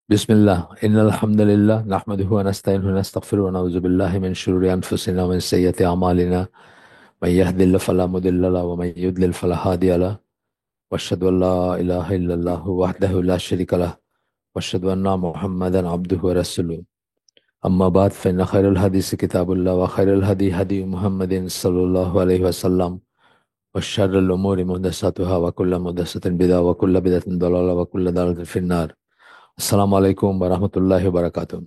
বিসমিল্লাহ ইন্নাল হামদুলিল্লাহ নাহমাদুহু ওয়া নাস্তাইনুহু ওয়া নাস্তাগফিরুহু ওয়া নাউযু বিল্লাহি মিন শুরুরি আনফুসিনা ওয়া মিন সাইয়্যাতি আমালিনা মান ইয়াহদিল্লাহু ফালা মুদিল্লা লাহু ওয়া মান ইউদ্লিল ফালা হাদিয়া লাহু ওয়া আশহাদু আল লা ইলাহা ইল্লাল্লাহু ওয়াহদাহু লা শারীকা লাহু ওয়া আশহাদু আন্না মুহাম্মাদান আবদুহু ওয়া রাসূলুহু আম্মা বা'দ ফাইন্না খায়রাল হাদিসি কিতাবুল্লাহ ওয়া খায়রাল হাদী হাদী মুহাম্মাদিন সাল্লাল্লাহু আলাইহি ওয়াসাল্লাম ওয়া শাররাল উমুরি মুহদাসাতুহা ওয়া কুল্লু মুহদাসাতিন বিদআহ ওয়া কুল্লু বিদআতিন দালালাহ ওয়া কুল্লু দালালাতিন ফিন-নার। আসসালামু আলাইকুম ওয়া রাহমাতুল্লাহি ওয়া বারাকাতুহু।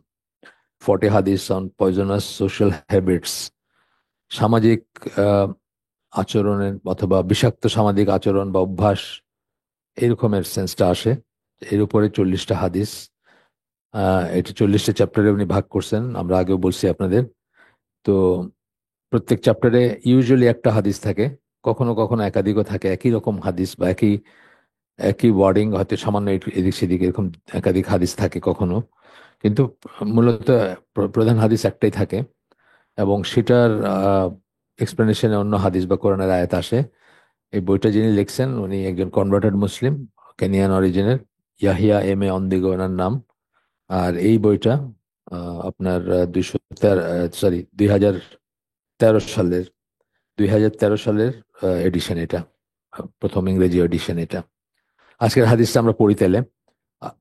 40 হাদিস অন পয়জনাস সোশ্যাল হ্যাবিটস, সামাজিক আহ, আচরণের অথবা বিষাক্ত সামাজিক আচরণ বা অভ্যাস, এরকমের সেন্সটা আসে। এর উপরে 40টা হাদিস, এটা 40টা চ্যাপ্টারে উনি ভাগ করছেন, আমরা আগেও বলছি আপনাদের। তো প্রত্যেক চ্যাপ্টারে ইউজুয়ালি একটা হাদিস থাকে, কখনো কখনো একাধিকও থাকে, একই রকম হাদিস বা একই একই ওয়ার্ডিং, হয়তো সামান্য এদিক সেদিক এরকম একাধিক হাদিস থাকে কখনো, কিন্তু মূলত প্রধান হাদিস একটাই থাকে এবং সেটার এক্সপ্লেনেশনে অন্য হাদিস বা কোরআনের আয়াত আসে। এই বইটা যিনি লিখছেন উনি একজন converted Muslim, Kenyan অরিজিনের, Yahya M A অন্দিগো ওনার নাম। আর এই বইটা আপনার 2013 সালের 2013 সালের এডিশন এটা, প্রথম ইংরেজি এডিশন এটা। আজকের হাদিসটা আমরা পড়ি তাহলে।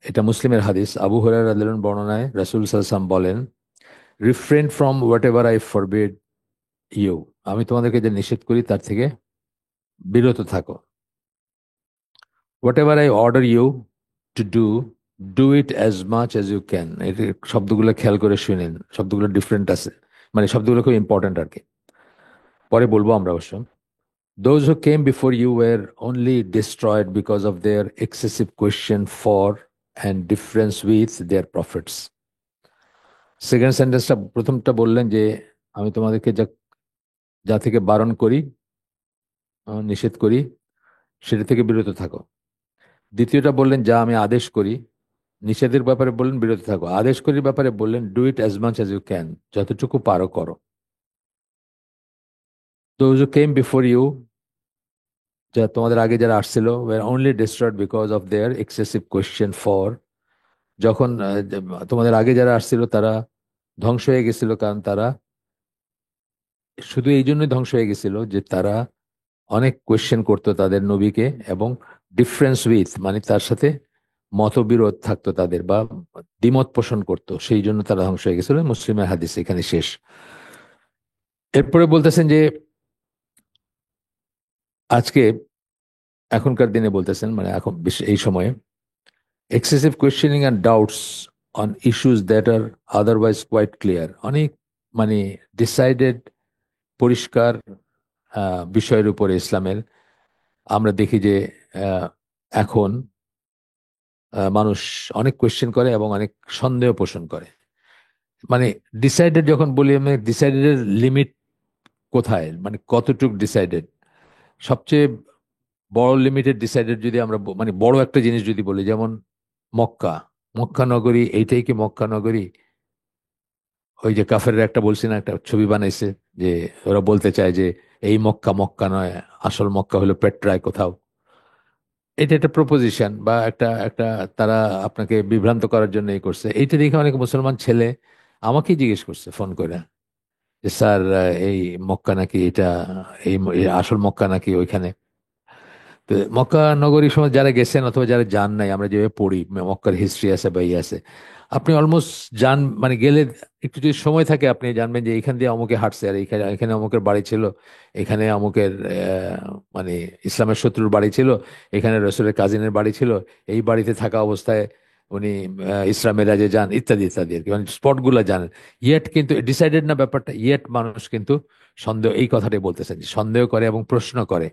এটা মুসলিমের হাদিস। আবু হুরায়রা রাদিয়াল্লাহু আনহু বর্ণনায় রাসূল সাল্লাল্লাহু আলাইহি ওয়াসাল্লাম বলেন, refrain from whatever I forbid you, আমি তোমাদেরকে যে নিষেধ করি তার থেকে বিরত থাকো। Whatever I order you to do, do it as much as you can. এই শব্দগুলো খেয়াল করে শুনেন, শব্দগুলো ডিফারেন্ট আছে, মানে শব্দগুলো খুব ইম্পর্ট্যান্ট আর কি, পরে বলবো আমরা অবশ্য। Those who came before you were only destroyed because of their excessive question for and difference with their prophets. Second সেন্টেন্সটা, প্রথমটা বললেন যে আমি তোমাদেরকে যা যা থেকে বারণ করি, নিষেধ করি, সেটা থেকে বিরত থাকো। দ্বিতীয়টা বললেন যা আমি আদেশ করি, নিষেধের ব্যাপারে বললেন বিরত থাকো, আদেশ করির ব্যাপারে বললেন do it as much as you can, যতটুকু পারো করো। Those who came before you, যা তোমাদের আগে যারা আসছিল, were only destroyed because of their excessive question for, যখন তোমাদের আগে যারা আসছিল তারা ধ্বংস হয়ে গেছিল, কারণ তারা শুধু এই জন্যই ধ্বংস হয়ে গেছিল যে তারা অনেক কোয়েশ্চেন করতো তাদের নবীকে, এবং ডিফারেন্স উইথ মানে তার সাথে মতবিরোধ থাকতো তাদের, বা দ্বিমত পোষণ করতো, সেই জন্য তারা ধ্বংস হয়ে গেছিল। মুসলিমের হাদিস এখানে শেষ। এরপরে বলতেছেন যে আজকে, এখনকার দিনে বলতেছেন, মানে এখন এই সময়ে, excessive questioning and doubts on issues that are otherwise quite clear, অনেক মানে ডিসাইডেড, পরিষ্কার বিষয়ের উপরে ইসলামের, আমরা দেখি যে আহ, এখন মানুষ অনেক কোয়েশ্চেন করে এবং অনেক সন্দেহ পোষণ করে। মানে ডিসাইডেড যখন বলি, আমি ডিসাইডেডের লিমিট কোথায়, মানে কতটুক ডিসাইডেড? সবচেয়ে বড় লিমিটেড ডিসাইডেড যদি আমরা মানে বড় একটা জিনিস যদি বলি, যেমন মক্কা, মক্কা নগরী, এইটাই কি মক্কা নগরী? ওই যে কাফেররা একটা বলছি না, একটা ছবি বানাইছে, যে ওরা বলতে চায় যে এই মক্কা মক্কা নয়, আসল মক্কা হলো পেট্রায় কোথাও। এটা একটা প্রপোজিশন বা একটা একটা তারা আপনাকে বিভ্রান্ত করার জন্য এই করছে। এইটা দেখে অনেক মুসলমান ছেলে আমাকেই জিজ্ঞেস করছে ফোন করে, যে স্যার, এই মক্কা নাকি এটা, এই আসল মক্কা নাকি ওইখানে? তো মক্কা নগরীর সময় যারা গেছেন অথবা যারা যান নাই, আমরা যেভাবে পড়ি মক্কার হিস্ট্রি আছে বা ইয়ে আছে, আপনি অলমোস্ট যান, মানে গেলে একটু যদি সময় থাকে আপনি জানবেন যে এখান দিয়ে অমুকে হাঁটছে, আর এখানে এখানে অমুকের বাড়ি ছিল, এখানে অমুকের মানে ইসলামের শত্রুর বাড়ি ছিল, এখানে রসুলের কাজিনের বাড়ি ছিল, এই বাড়িতে থাকা অবস্থায় উনি ইসরা মেরাজে যান, ইত্যাদি ইত্যাদি আর কি, মানে স্পটগুলো জানেন। ইয়েট কিন্তু ডিসাইডেড না ব্যাপারটা, ইয়েট মানুষ কিন্তু সন্দেহ, এই কথাটাই বলতেছেন, যে সন্দেহ করে এবং প্রশ্ন করে।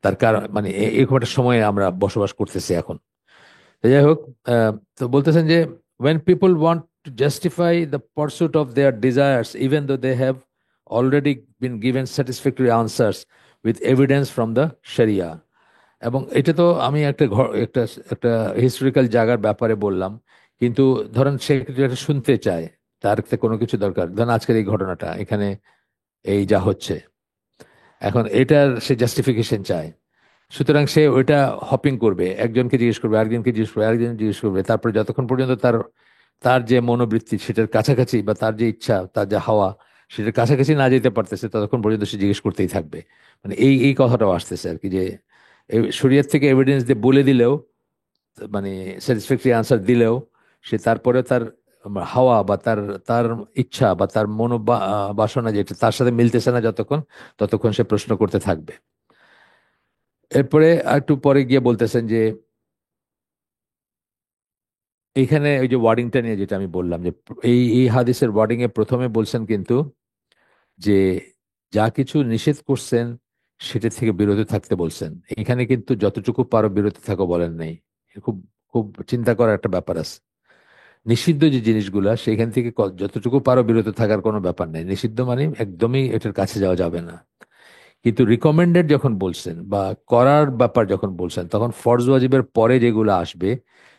তার কারণ মানে এরকম একটা সময়ে আমরা বসবাস করতেছি এখন। তো যাই হোক, তো বলতেছেন যে when people want to justify the pursuit of their desires even though they have already been given satisfactory answers with evidence from the sharia, এবং এটা তো আমি একটা একটা একটা হিস্টোরিক্যাল জায়গার ব্যাপারে বললাম, কিন্তু ধরেন সে কিছু একটা শুনতে চায়, তার তো কোনো কিছু দরকার, ধরেন আজকের এই ঘটনাটা এখানে এই যা হচ্ছে এখন, এটার সে জাস্টিফিকেশন চায়। সুতরাং সে ওইটা হপিং করবে, একজনকে জিজ্ঞেস করবে, আরেকজনকে জিজ্ঞেস করবে, আরেকজন জিজ্ঞেস করবে, তারপরে যতক্ষণ পর্যন্ত তার তার যে মনোবৃত্তি সেটার কাছাকাছি, বা তার যে ইচ্ছা, তার যে হাওয়া, সেটার কাছাকাছি না যেতে পারতেছে, ততক্ষণ পর্যন্ত সে জিজ্ঞেস করতেই থাকবে। মানে এই এই কথাটাও আসতেছে আর কি, যে শরীয়ত থেকে এভিডেন্স দিয়ে বলে দিলেও, মানে স্যাটিসফ্যাক্টরি আনসার দিলেও, সে তারপরে তার হাওয়া বা তার তার ইচ্ছা বা তার বাসনা যেটা তার সাথে মিলতেছে না যতক্ষণ, ততক্ষণ সে প্রশ্ন করতে থাকবে। এরপরে একটু পরে গিয়ে বলতেছেন যে এইখানে ওই যে ওয়ার্ডিংটা নিয়ে যেটা আমি বললাম, যে এই এই হাদিসের ওয়ার্ডিং এ প্রথমে বলছেন কিন্তু যে যা কিছু নিষেধ করছেন সেটা থেকে বিরত থাকতে বলছেন। এখানে কিন্তু যতটুকু পারো বিরত থাকো বলেন নাই। খুব খুব চিন্তা করার একটা ব্যাপার আছে। নিষিদ্ধ যে জিনিসগুলা সেখান থেকে যতটুকু পারো বিরত থাকার কোনো ব্যাপার নেই। নিষিদ্ধ মানে একদমই এটার কাছে যাওয়া যাবে না। কিন্তু রিকমেন্ডেড যখন বলছেন বা করার ব্যাপার যখন বলছেন, তখন ফরজ ওয়াজিবের পরে যেগুলো আসবে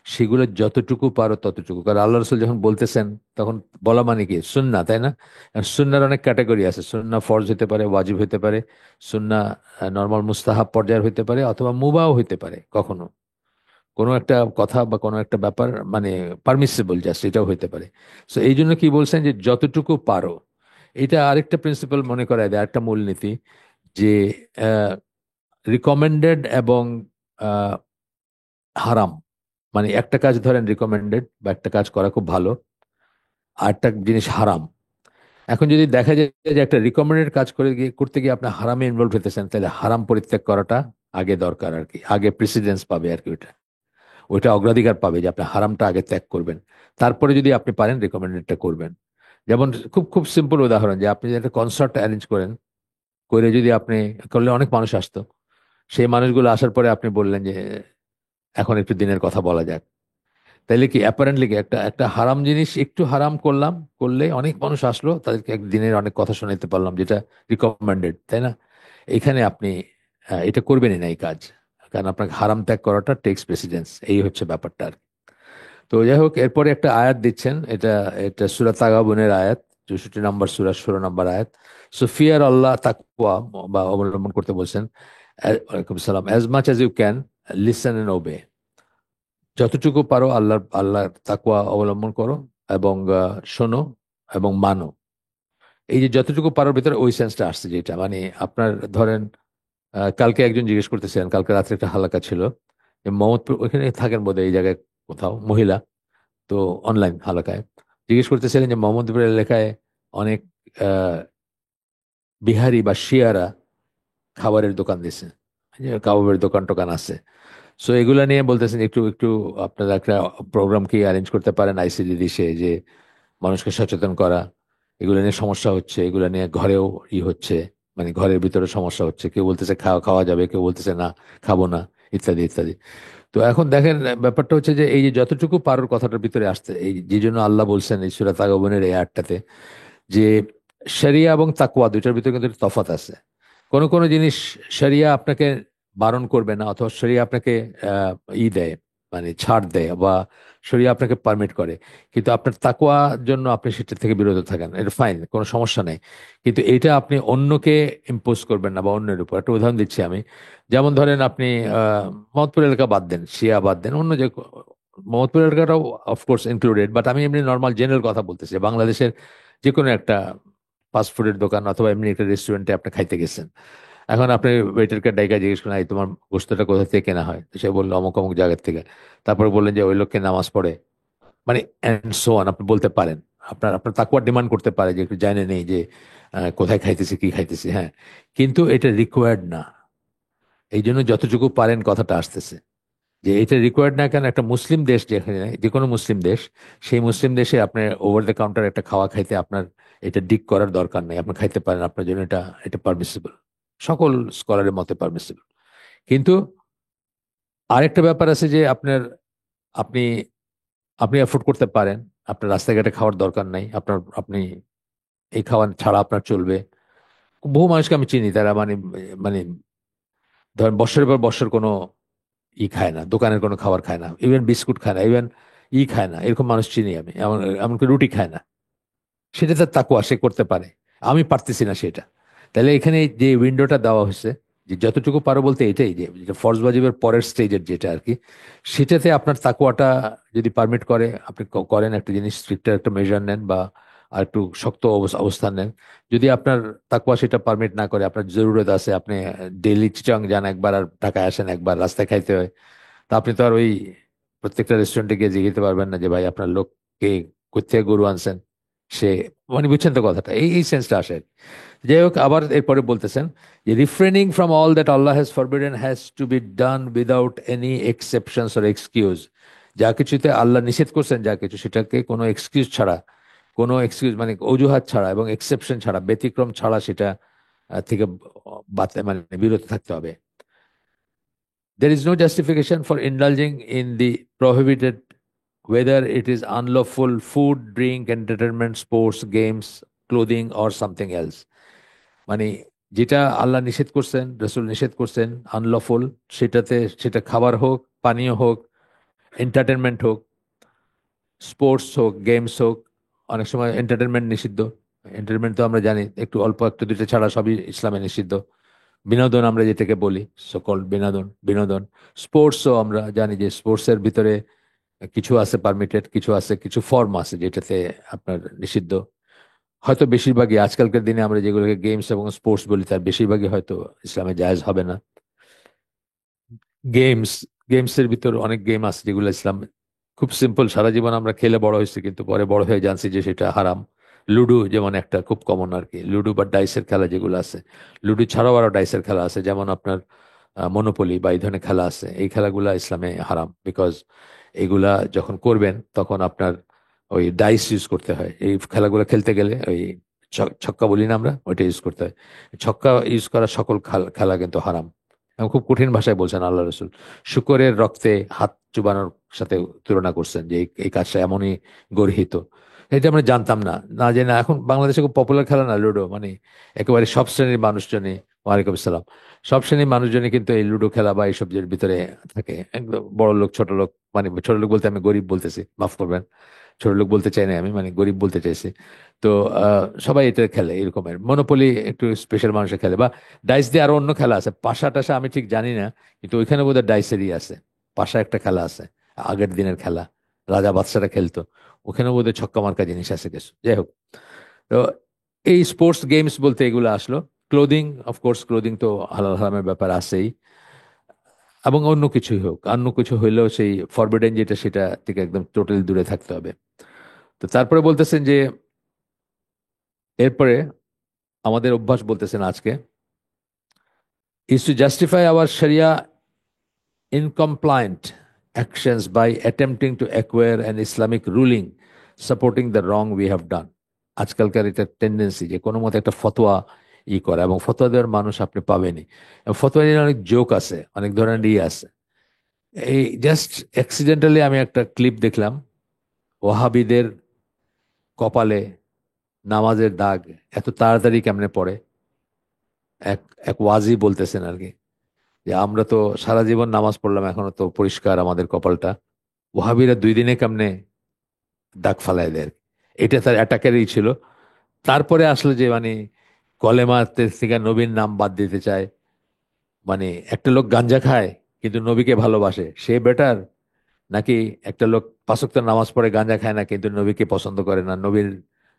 সেগুলো যতটুকু পারো ততটুকু। কারণ আল্লাহ রসুল যখন বলতেছেন তখন বলা মানে কি সুন্নাহ, তাই না? আর সুন্নাহর অনেক ক্যাটাগরি আছে। সুন্নাহ ফরজ হতে পারে, ওয়াজিব হতে পারে, সুন্নাহ নর্মাল মুস্তাহাব পর্যায়ের হতে পারে, অথবা মুবাহ হতে পারে। কখনো কোনো একটা কথা বা কোনো একটা ব্যাপার মানে পারমিসিবল, জাস্ট এটাও হতে পারে। সো এই জন্য কি বলছেন যে যতটুকু পারো। এটা আরেকটা প্রিন্সিপাল মনে করায় দেয়, একটা মূলনীতি, যে রিকমেন্ডেড এবং আহ, হারাম, মানে একটা কাজ ধরেন রিকমেন্ডেড বা একটা কাজ করা খুব ভালো, আর একটা জিনিস হারাম। এখন যদি দেখা যায় যে একটা রিকমেন্ডেড কাজ করতে গিয়ে আপনি হারামে ইনভলভ হতেছেন, তাহলে হারাম পরিত্যাগ করাটা আগে দরকার আর কি, আগে প্রেসিডেন্স পাবে আর কি। ওইটা ওইটা অগ্রাধিকার পাবে যে আপনি হারামটা আগে ত্যাগ করবেন, তারপরে যদি আপনি পারেন রিকমেন্ডেডটা করবেন। যেমন খুব খুব সিম্পল উদাহরণ, যে আপনি যদি একটা কনসার্ট অ্যারেঞ্জ করেন, করে যদি আপনি করলে অনেক মানুষ আসতো, সেই মানুষগুলো আসার পরে আপনি বললেন যে এখন একটু দিনের কথা বলা যাক, তাইলে কি অ্যাপারেন্টলি কি একটা একটা হারাম জিনিস একটু হারাম করলাম, করলে অনেক মানুষ আসলো, তাদেরকে এক দিনের অনেক কথা শোনাতে পারলাম, যেটা রিকমেন্ডেড, তাই না? এখানে আপনি এটা করবেনই না এই কাজ, কারণ আপনাকে হারাম ত্যাগ করাটা টেক্স প্রেসিডেন্স। এই হচ্ছে ব্যাপারটা আর কি। তো যাই হোক, এরপরে একটা আয়াত দিচ্ছেন, এটা এটা সূরা তাগাবুনের আয়াত, 64 নম্বর সূরা, 16 নম্বর আয়াত। সো ফিয়ার আল্লাহ, তাকওয়া বা অবলম্বন করতে বলছেন। ওয়ালাইকুম সালাম। As much as you can listen and obey, যতটুকু পারো আল্লাহর তাকওয়া অবলম্বন করো এবং শোনো এবং মানো। এই যে যতটুকু পারার ভিতরে ওই সেন্সটা আসছে, যেটা মানে আপনার ধরেন কালকে একজন জিজ্ঞেস করতেছিলেন, কালকে রাত্রে একটা হালাকা ছিল, যে মোহাম্মদপুর ওইখানে থাকেন বোধহয়, এই জায়গায় কোথাও মহিলা, তো অনলাইন হালাকায় জিজ্ঞেস করতেছিলেন যে মোহাম্মদপুরের এলাকায় অনেক আহ, বিহারি বা শিয়ারা খাবারের দোকান দিছে, যে কাবাবের দোকান টোকান আছে। সো এগুলা নিয়ে বলতেছেন একটু একটু আপনারা একটা প্রোগ্রাম কি অ্যারেঞ্জ করতে পারেন আইসিডি দিশে, যে মানুষকে সচেতন করা, এগুলো নিয়ে সমস্যা হচ্ছে, এগুলো নিয়ে ঘরেও হচ্ছে, মানে ঘরের ভিতরে সমস্যা হচ্ছে, কেউ বলতেছে খাওয়া খাওয়া যাবে, কেউ বলতেছে না খাবো না, ইত্যাদি ইত্যাদি। তো এখন দেখেন ব্যাপারটা হচ্ছে যে এই যে যতটুকু পারোর কথাটার ভিতরে আসছে, এই যে জন্য আল্লাহ বলছেন এই সূরা তাগাবুনের এই আয়াতটাতে, যে শরিয়া এবং তাকওয়া দুইটার ভিতরে কিন্তু তফাৎ আছে। কোনো কোনো জিনিস শরিয়া আপনাকে বারণ করবে না, অথবা শরিয়া আপনাকে আহ, দেয়, মানে ছাড় দেয়, বা শরিয়া আপনাকে পারমিট করে, কিন্তু আপনার তাকওয়ার জন্য আপনি সেটা থেকে বিরত থাকেন, এটা ফাইন, কোনো সমস্যা নেই। কিন্তু এটা আপনি অন্যকে ইম্পোজ করবেন না, বা অন্যের উপর। একটা উদাহরণ দিচ্ছি আমি। যেমন ধরেন আপনি মোহাম্মদপুর এলাকা বাদ দেন, শিয়া বাদ দেন, অন্য যে মোহাম্মদপুর এলাকাটাও অফকোর্স ইনক্লুডেড, বাট আমি এমনি নর্মাল জেনারেল কথা বলতেছি। বাংলাদেশের যে কোনো একটা ফাস্টফুডের দোকান অথবা এমনি একটা রেস্টুরেন্টে আপনি খাইতে গেছেন। এখন আপনি ওয়েটারকে ডাইকা জিজ্ঞেস করেন, "এই তোমার গোস্তটা কোথা থেকে কেনা হয়?" তো সে বললো অমুক অমুক জায়গার থেকে। তারপরে বললেন যে ওই লোককে নামাজ পড়ে, মানে এন্ড সো অন, আপনি বলতে পারেন। আপনার আপনার তাকওয়ার ডিমান্ড করতে পারে যে একটু জানে নেই যে কোথায় খাইতেছি কি খাইতেছি, হ্যাঁ, কিন্তু এটা রিকোয়ার্ড না। এই জন্য যতটুকু পারেন কথাটা আসতেছে, যে এটা রিকোয়ার্ড না কেন, একটা মুসলিম দেশ যেখানে, যে কোনো মুসলিম দেশ, সেই মুসলিম দেশে আপনার ওভার দ্য কাউন্টার একটা খাওয়া খাইতে আপনার এটা ডিক করার দরকার নেই, আপনি খাইতে পারেন, আপনার জন্য এটা এটা পারমিসিবল, সকল স্কলারের মতে পারমিসিবল। কিন্তু আরেকটা ব্যাপার আছে, যে আপনি আপনি এফোর্ড করতে পারেন, আপনার রাস্তাঘাটে খাওয়ার দরকার নাই, আপনি এই খাওয়া ছাড়া আপনার চলবে। বহু মানুষকে আমি চিনি, তারা মানে মানে ধরেন বৎসরের পর বৎসর কোনো খায় না, দোকানের কোনো খাবার খায় না, ইভেন বিস্কুট খায় না, ইভেন খায় না, এরকম মানুষ চিনি আমি। এমনকি রুটি খায় না। সেটা তার তাকুয়া, সে করতে পারে, আমি পারতেছি না সেটা। তাহলে এখানে যে উইন্ডোটা দেওয়া হয়েছে, যে যতটুকু পারো বলতে এটাই, যে যেটা ফরজ ওয়াজিবের পরের স্টেজের যেটা আর কি, সেটাতে আপনার তাকওয়াটা যদি পারমিট করে আপনি করেন, একটা জিনিস স্ট্রিক্টের একটা মেজার নেন বা আর একটু শক্ত অবস্থান নেন। যদি আপনার তাকওয়া সেটা পারমিট না করে, আপনার জরুরত আছে, আপনি ডেইলি চিটাং যান একবার আর ঢাকায় আসেন একবার, রাস্তায় খাইতে হয়, তা আপনি তো আর ওই প্রত্যেকটা রেস্টুরেন্টে গিয়ে জিজ্ঞেতে পারবেন না যে ভাই আপনার লোক কে, কোথেকে গরু আনছেন, সে, মানে বুঝছেন তো কথাটা, এই এই সেন্সটা আসে। যাই হোক, আবার এরপরে বলতেছেন যে refraining from all that Allah has forbidden has to be done without any exceptions or excuse. যা কিছুতে আল্লাহ নিষেধ করছেন, যা কিছু, সেটাকে কোনো এক্সকিউজ ছাড়া, কোনো এক্সকিউজ মানে অজুহাত ছাড়া এবং এক্সেপশন ছাড়া, ব্যতিক্রম ছাড়া সেটা থেকে মানে বিরত থাকতে হবে। There is no justification for indulging in the prohibited, whether it is unlawful food, drink, entertainment, sports, games, clothing, or something else. মানে যেটা আল্লাহ নিষেধ করছেন, রসুল নিষেধ করছেন, আনলফুল, সেটাতে, সেটা খাবার হোক, পানীয় হোক, এন্টারটেনমেন্ট হোক, স্পোর্টস হোক, গেমস হোক। অনেক সময় এন্টারটেনমেন্ট নিষিদ্ধ। এন্টারটেনমেন্ট তো আমরা জানি একটু অল্প, একটা দুইটা ছাড়া সবই ইসলামে নিষিদ্ধ। বিনোদন আমরা যেটাকে বলি, সকল বিনোদন, বিনোদন। স্পোর্টসও আমরা জানি যে স্পোর্টসের ভিতরে কিছু আছে পারমিটেড, কিছু আছে, কিছু ফর্ম আছে যেটাতে আপনার নিষিদ্ধ। হয়তো বেশিরভাগই আজকালকার দিনে আমরা যেগুলোকে গেমস এবং স্পোর্টস বলি, তার বেশিরভাগই হয়তো ইসলামে জায়েজ হবে না। গেমস, গেমসের ভিতর অনেক গেম আছে যেগুলো ইসলাম খুব সিম্পল, সারা জীবন আমরা খেলে বড় হয়েছি, কিন্তু পরে বড় হয়ে জানছি যে সেটা হারাম। লুডো যেমন একটা খুব কমন আর কি, লুডো বা ডাইসের খেলা যেগুলো আছে। লুডো ছাড়াও আরো ডাইসের খেলা আছে, যেমন আপনার মনোপলি বা এই ধরনের খেলা আছে। এই খেলাগুলা ইসলামে হারাম, বিকজ এগুলা যখন করবেন তখন আপনার ওই ডাইস ইউজ করতে হয়। এই খেলাগুলো খেলতে গেলে ওই ছক্কা বলি না আমরা, ওইটা ইউজ করতে হয়। ছক্কা ইউজ করা সকল খেলা কিন্তু হারাম। এবং খুব কঠিন ভাষায় বলছেন আল্লাহ রসুল, শুকরের রক্তে হাত চুবানোর সাথে তুলনা করছেন, যে এই এই কাজটা এমনই গর্হিত। এটা আমরা জানতাম না, না জেনে এখন বাংলাদেশে খুব পপুলার খেলা না লুডো, মানে একেবারে সব শ্রেণীর মানুষজনই, ওয়ালাইকুম আসসালাম, সব শ্রেণীর মানুষজনই কিন্তু এই লুডো খেলা বা এইসব এর ভিতরে থাকে। একদম বড় লোক, ছোট লোক, মানে ছোট লোক বলতে আমি গরিব বলতেছি, মাফ করবেন, ছোট লোক বলতে চাই না আমি, মানে গরিব বলতে চাইছি। তো সবাই এটা খেলে, এরকমের মনোপলি একটু স্পেশাল মানুষের খেলে। বা ডাইস দিয়ে আরো অন্য খেলা আছে, পাশা টাশা আমি ঠিক জানি না, কিন্তু ওইখানে বোধহয় ডাইসেরই আছে। পাশা একটা খেলা আছে, আগের দিনের খেলা, রাজা বাদশারা খেলতো। ওখানে বোধহয় ছক্কা মার্কা জিনিস আছে কিছু, যাই হোক। তো এই স্পোর্টস গেমস বলতে এগুলো আসলো। ক্লোদিং, অফকোর্স ক্লোদিং তো হালাল হারামের ব্যাপার আছেই। এবং অন্য কিছুই হোক, অন্য কিছু হইলেও সেই ফরবিডেন যেটা, সেটা থেকে একদম টোটালি দূরে থাকতে হবে। তো তারপরে বলতেছেন যে এরপরে আমাদের অভ্যাস বলতেছেন আজকে, is to justify our Sharia incompliant actions by attempting to acquire an Islamic ruling supporting the wrong we have done. আজকালকার এটা টেন্ডেন্সি যে কোনো মতে একটা ফতোয়া করা, এবং ফতোয়া দেওয়ার মানুষ আপনি পাবেনই। এবং ফতোয়া নিয়ে অনেক জোক আছে, অনেক ধরনের আছে। এই জাস্ট অ্যাক্সিডেন্টালি আমি একটা ক্লিপ দেখলাম, ওয়াহাবিদের কপালে নামাজের দাগ এত তাড়াতাড়ি কেমনে পড়ে। এক এক ওয়াজি বলতেছেন আর কি, যে আমরা তো সারা জীবন নামাজ পড়লাম, এখনো তো পরিষ্কার আমাদের কপালটা, ওহাবিরা 2 দিনে কেমনে দাগ ফালাই দেয়। এটা তার অ্যাটাকেরই ছিল। তারপরে আসলো যে মানে কলেমাতে থেকে নবীর নাম বাদ দিতে চায়। মানে একটা লোক গাঞ্জা খায় কিন্তু নবীকে ভালোবাসে, সে বেটার, নাকি একটা লোক 5 ওয়াক্ত নামাজ পড়ে গাঞ্জা খায় না কিন্তু নবীকে পছন্দ করে না, নবীর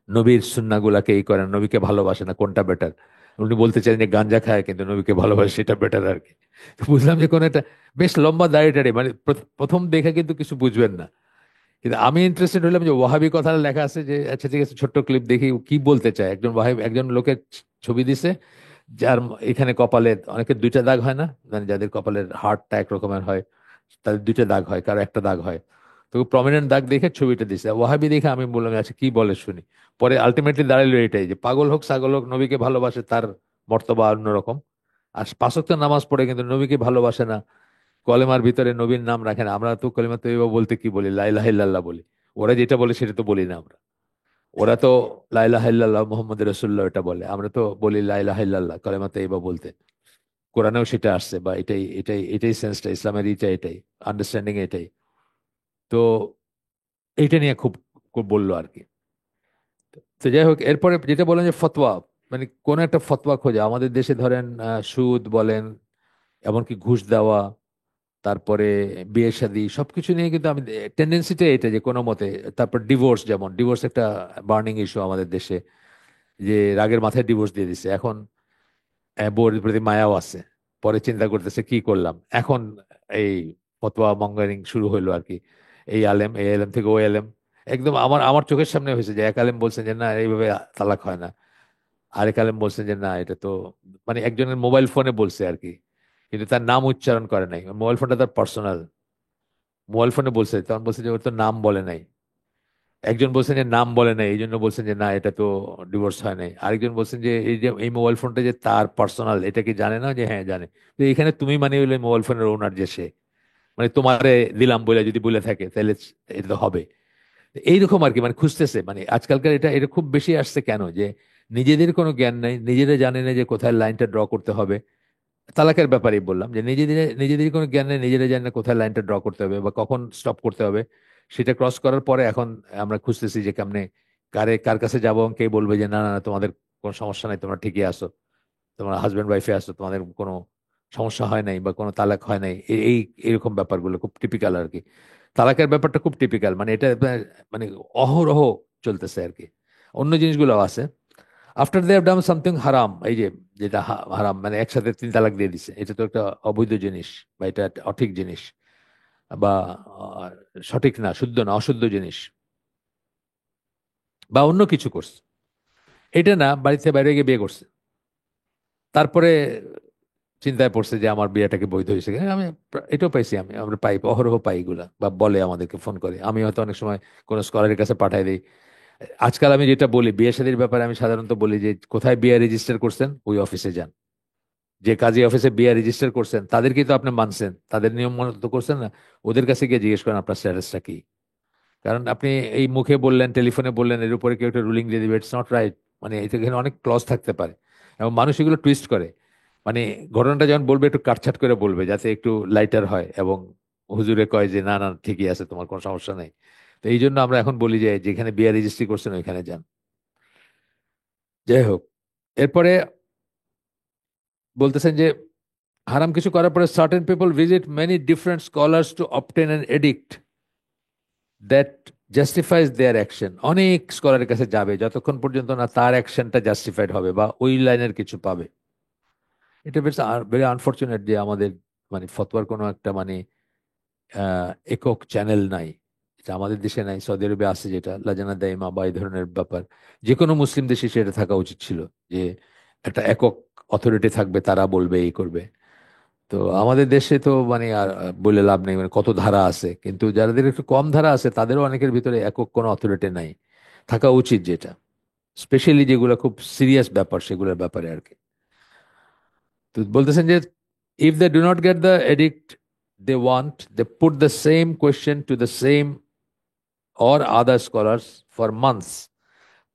নবীর সুন্নাহগুলাকে করে না, নবীকে ভালোবাসে না, কোনটা বেটার? উনি বলতে চান যে গাঞ্জা খায় কিন্তু নবীকে ভালোবাসে, সেটা বেটার আর কি। তো বুঝলাম যে কোন একটা বেশ লম্বা দাঁড়িয়ে টাড়ি, মানে প্রথম দেখে কিন্তু কিছু বুঝবেন না। কিন্তু আমি ইন্টারেস্টেড হলাম যে ওয়াহাবি কথাটা লেখা আছে, যে আচ্ছা ঠিক আছে, ছোট্ট ক্লিপ দেখি ও কি বলতে চায়। একজন ওয়াহাবি, একজন লোকের ছবি দিছে, যার এখানে কপালে, অনেকের 2টা দাগ হয় না, মানে যাদের কপালের হার্টটা এক রকমের হয়, তাদের 2টা দাগ হয়, কারো একটা দাগ হয়। তো প্রমিনেন্ট দাগ দেখে ছবিটা দিছে ওয়াহাবি দেখে, আমি বললাম আচ্ছা কি বলে শুনি। পরে আলটিমেটলি দাঁড়ালো এটাই, যে পাগল হোক ছাগল হোক নবীকে ভালোবাসে, তার মর্তবা অন্যরকম। আর 5 ওয়াক্ত নামাজ পড়ে কিন্তু নবীকে ভালোবাসে না, কলেমার ভিতরে নবীর নাম রাখে না। আমরা তো কলেমা তৈবা বলতে কি বলি, লা ইলাহা ইল্লাল্লাহ বলি। ওরা যেটা বলে সেটা তো বলি না আমরা। ওরা তো লা ইলাহা ইল্লাল্লাহ মুহাম্মদ রাসূলুল্লাহ এটা বলে, আমরা তো বলি লা ইলাহা ইল্লাল্লাহ কলেমা তৈবা বলতে। কোরআনেও সেটা আসছে, বা এটাই এটাই এটাই সেন্সটা, ইসলামের এটাই আন্ডারস্ট্যান্ডিং এটাই। তো এইটা নিয়ে খুব খুব বললো আর কি। তো যাই হোক, এরপরে যেটা বললেন যে ফতোয়া, মানে কোন একটা ফতোয়া খোঁজা আমাদের দেশে ধরেন সুদ বলেন, এমনকি ঘুষ দেওয়া, তারপরে বিয়ে শাদী সবকিছু নিয়ে কিন্তু আমি টেন্ডেন্সিটা এটা যে কোনো মতে, তারপর ডিভোর্স, যেমন ডিভোর্স একটা বার্নিং ইস্যু আমাদের দেশে, যে রাগের মাথায় ডিভোর্স দিয়ে দিছে। এখন বউর প্রতি মায়াও আছে, পরে চিন্তা করতেছে কি করলাম এখন। এই ফতোয়া মঙ্গারিং শুরু হইলো আর কি, এই আলেম থেকে ওই আলেম। একদম আমার আমার চোখের সামনে হয়েছে যে এক আলেম বলছেন যে না এইভাবে তালাক হয় না, আরেক আলেম বলছেন যে না এটা তো, মানে একজনের মোবাইল ফোনে বলছে আর কি, কিন্তু তার নাম উচ্চারণ করে নাই, মোবাইল ফোনটা তার পার্সোনাল, মোবাইল ফোনে বলছে, তখন বলছে যে ওর তো নাম বলে নাই। একজন বলছেন যে নাম বলে নাই, এই জন্য বলছেন যে না এটা তো ডিভোর্স হয় নাই। আরেকজন বলছেন যে এই যে এই মোবাইল ফোনটা যে তার পার্সোনাল, এটা কি জানে না, যে হ্যাঁ জানে। তো এখানে তুমি মানে হইলে মোবাইল ফোনের ওনার, যে সে মানে তোমারে দিলাম বলে যদি বলে থাকে তাহলে এটা তো হবে। এইরকম আর কি, মানে খুঁজতেছে, মানে আজকালকার এটা এটা খুব বেশি আসছে কেন, যে নিজেদের কোনো জ্ঞান নাই, নিজেরা জানে না যে কোথায় লাইনটা ড্র করতে হবে। তালাকের ব্যাপারেই বললাম যে নিজেদের নিজেদের কোনো জ্ঞান নেই, নিজেরা জানে না কোথায় লাইনটা ড্র করতে হবে বা কখন স্টপ করতে হবে। সেটা ক্রস করার পরে এখন আমরা খুঁজতেছি যে কেমনে কার কাছে যাবো এবং কে বলবে যে না না না, তোমাদের কোনো সমস্যা নাই, তোমরা ঠিকই আছো, তোমরা হাজব্যান্ড ওয়াইফে আছো, তোমাদের কোনো সমস্যা হয় নাই বা কোনো তালাক হয় নাই। এই এরকম ব্যাপারগুলো খুব টিপিক্যাল আর কি। তালাকের ব্যাপারটা খুব টিপিক্যাল, মানে এটা মানে অহরহ চলতেছে আর কি। অন্য জিনিসগুলো আছে, after they have done something হারাম, এই যে যেটা হারাম, মানে একসাথে 3 তালাক দিয়ে দিছে, এটা তো একটা অবৈধ জিনিস, বা এটা একটা অঠিক জিনিস, বা আহ, সঠিক না, শুদ্ধ না, অশুদ্ধ জিনিস, বা অন্য কিছু করছে, এটা না, বাড়িতে বাইরে গিয়ে বিয়ে করছে, তারপরে চিন্তায় পড়ছে যে আমার বিয়েটাকে বৈধ হয়েছে কিনা। আমি এটাও পাইছি, আমরা পাই, অহরহ পাই এগুলা, বা বলে আমাদেরকে ফোন করে, আমি হয়তো অনেক সময় কোনো স্কলারের কাছে পাঠাই দিই। আজকাল আমি যেটা বলি বিয়ে শাদীর ব্যাপারে, আমি সাধারণত বলি যে কোথায় বিয়ে রেজিস্টার করছেন ওই অফিসে যান, যে কাজী অফিসে বিয়ে রেজিস্টার করছেন তাদেরকেই তো আপনি মানছেন, তাদের নিয়ম মতো করছেন না, ওদের কাছে গিয়ে জিজ্ঞেস করেন আপনার স্ট্যাটাসটা কি। কারণ আপনি এই মুখে বললেন, টেলিফোনে বললেন, এর উপরে কেউ একটা রুলিং দিয়ে দিবে, ইটস নট রাইট। মানে এখানে অনেক ক্লজ থাকতে পারে, এবং মানুষ এগুলো টুইস্ট করে। মানে ঘটনাটা যখন বলবে একটু কাটছাট করে বলবে, যাতে একটু লাইটার হয়, এবং হুজুরে কয় যে না না ঠিকই আছে, তোমার কোনো সমস্যা নেই। তো এই জন্য আমরা এখন বলি যে যেখানে বিয়ে রেজিস্ট্রি করছেন ওইখানে যান। যাই হোক, এরপরে বলতেছেন যে হারাম কিছু করার পরে certain people visit many different scholars to obtain an edict that justifies their action. অনেক স্কলারের কাছে যাবে যতক্ষণ পর্যন্ত না তার অ্যাকশনটা জাস্টিফাইড হবে বা ওই লাইনের কিছু পাবে। এটা বেশ ভেরি আনফর্চুনেট যে আমাদের মানে ফতোয়ার কোনো একটা মানে একক চ্যানেল নাই, এটা আমাদের দেশে নাই। সৌদি আরবে আছে যেটা লাজানা দাইমা বা এই ধরনের ব্যাপার, যে কোনো মুসলিম দেশে সেটা থাকা উচিত ছিল, যে একটা একক অথরিটি থাকবে, তারা বলবে এই করবে। তো আমাদের দেশে তো মানে আর বলে লাভ নেই, মানে কত ধারা আছে, কিন্তু যাদের একটু কম ধারা আছে তাদেরও অনেকের ভিতরে একক কোনো অথরিটি নাই, থাকা উচিত যেটা, স্পেশালি যেগুলো খুব সিরিয়াস ব্যাপার সেগুলোর ব্যাপারে আর কি। তো বলতেছেন যে if they do not get the edict they want, they put the same question to the same or other scholars for months.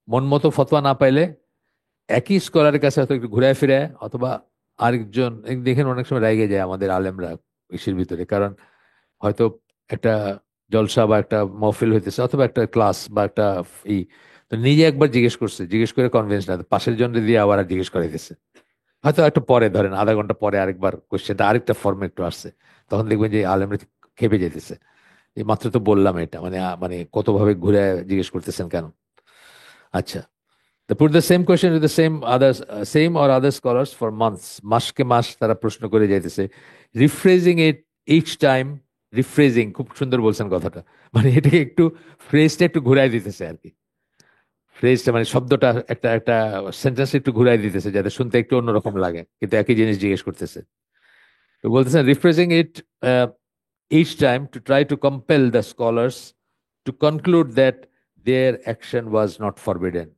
মন মতো ফতোয়া না পাইলে একই স্কলারের কাছে হয়তো একটু ঘুরে ফিরে, অথবা আরেকজন দেখেন অনেক সময় রেগে যায় আমাদের আলেমরা ইসের ভিতরে, কারণ হয়তো একটা জলসা বা একটা মহফিল হইতেছে, অথবা একটা ক্লাস বা একটা ই, তো নিজে একবার জিজ্ঞেস করছে, জিজ্ঞেস করে কনভিন্স না, পাশের জনকে দিয়ে আবার আর জিজ্ঞেস করে দিতেছে। হয়তো একটু পরে ধরেন আধা ঘন্টা পরে আরেকবার কোশ্চেনটা আরেকটা ফর্মে একটু আসছে, তখন দেখবেন যে আলেমরা খেপে যেতেছে, এই মাত্র তো বললাম এটা, মানে মানে কত ভাবে ঘুরে জিজ্ঞেস করতেছেন কেন। আচ্ছা, they put the same question to the same or other scholars for months, মাসকে মাস তারা প্রশ্ন করে যাইতেছে, রিফ্রেজিং ইট ইচ টাইম। রিফ্রেজিং খুব সুন্দর বলছেন কথাটা, মানে এটাকে একটু ফ্রেজটা একটু ঘুরাই দিতেছে আর কি। ফ্রেজটা মানে শব্দটা একটা একটা সেন্টেন্স একটু ঘুরাই দিতেছে যাতে শুনতে একটু অন্যরকম লাগে, কিন্তু একই জিনিস জিজ্ঞেস করতেছে। তো বলতেছেন rephrasing it each time to try to compel the scholars to conclude that their action was not forbidden,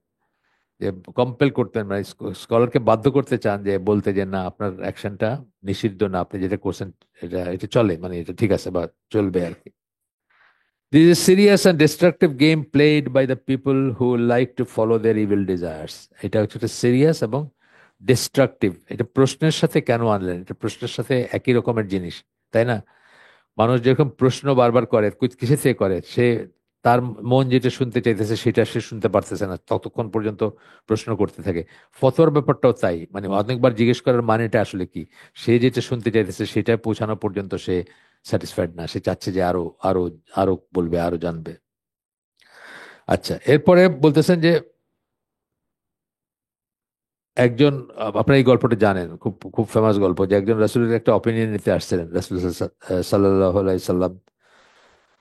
যে কম্পেল করতেন, মানে স্কলারকে বাধ্য করতে চান যে বলতে যে না আপনার অ্যাকশনটা নিষিদ্ধ না, আপনি যেটা করছেন এটা এটা চলে, মানে এটা ঠিক আছে বা চলবে আর কি। This is serious and destructive game played by the people who like to follow their evil desires. এটা হচ্ছে একটা সিরিয়াস এবং ডিস্ট্রাকটিভ। এটা প্রশ্নের সাথে কেন আনলেন, এটা প্রশ্নের সাথে একই রকমের জিনিস, তাই না? মানুষ যেরকম প্রশ্ন বারবার করে কিসের থেকে করে, সে তার মন যেটা শুনতে চাইতেছে সেটা সে শুনতে পারতেছে না, ততক্ষণ পর্যন্ত প্রশ্ন করতে থাকে। ফতোয়ার ব্যাপারটাও তাই, মানে অনেকবার জিজ্ঞেস করার মানেটা আসলে কি, সে যেটা শুনতে চাইতেছে সেটা পৌঁছানো পর্যন্ত সে স্যাটিসফাইড না, সে চাচ্ছে যে আরো আরো আরো বলবে, আরো জানবে। আচ্ছা, এরপরে বলতেছেন যে একজন, আপনারা এই গল্পটা জানেন, খুব খুব ফেমাস গল্প, যে একজন রাসূলের একটা অপিনিয়ন নিতে আসছিলেন রাসূল সাল্লাল্লাহু আলাইহি সাল্লাম।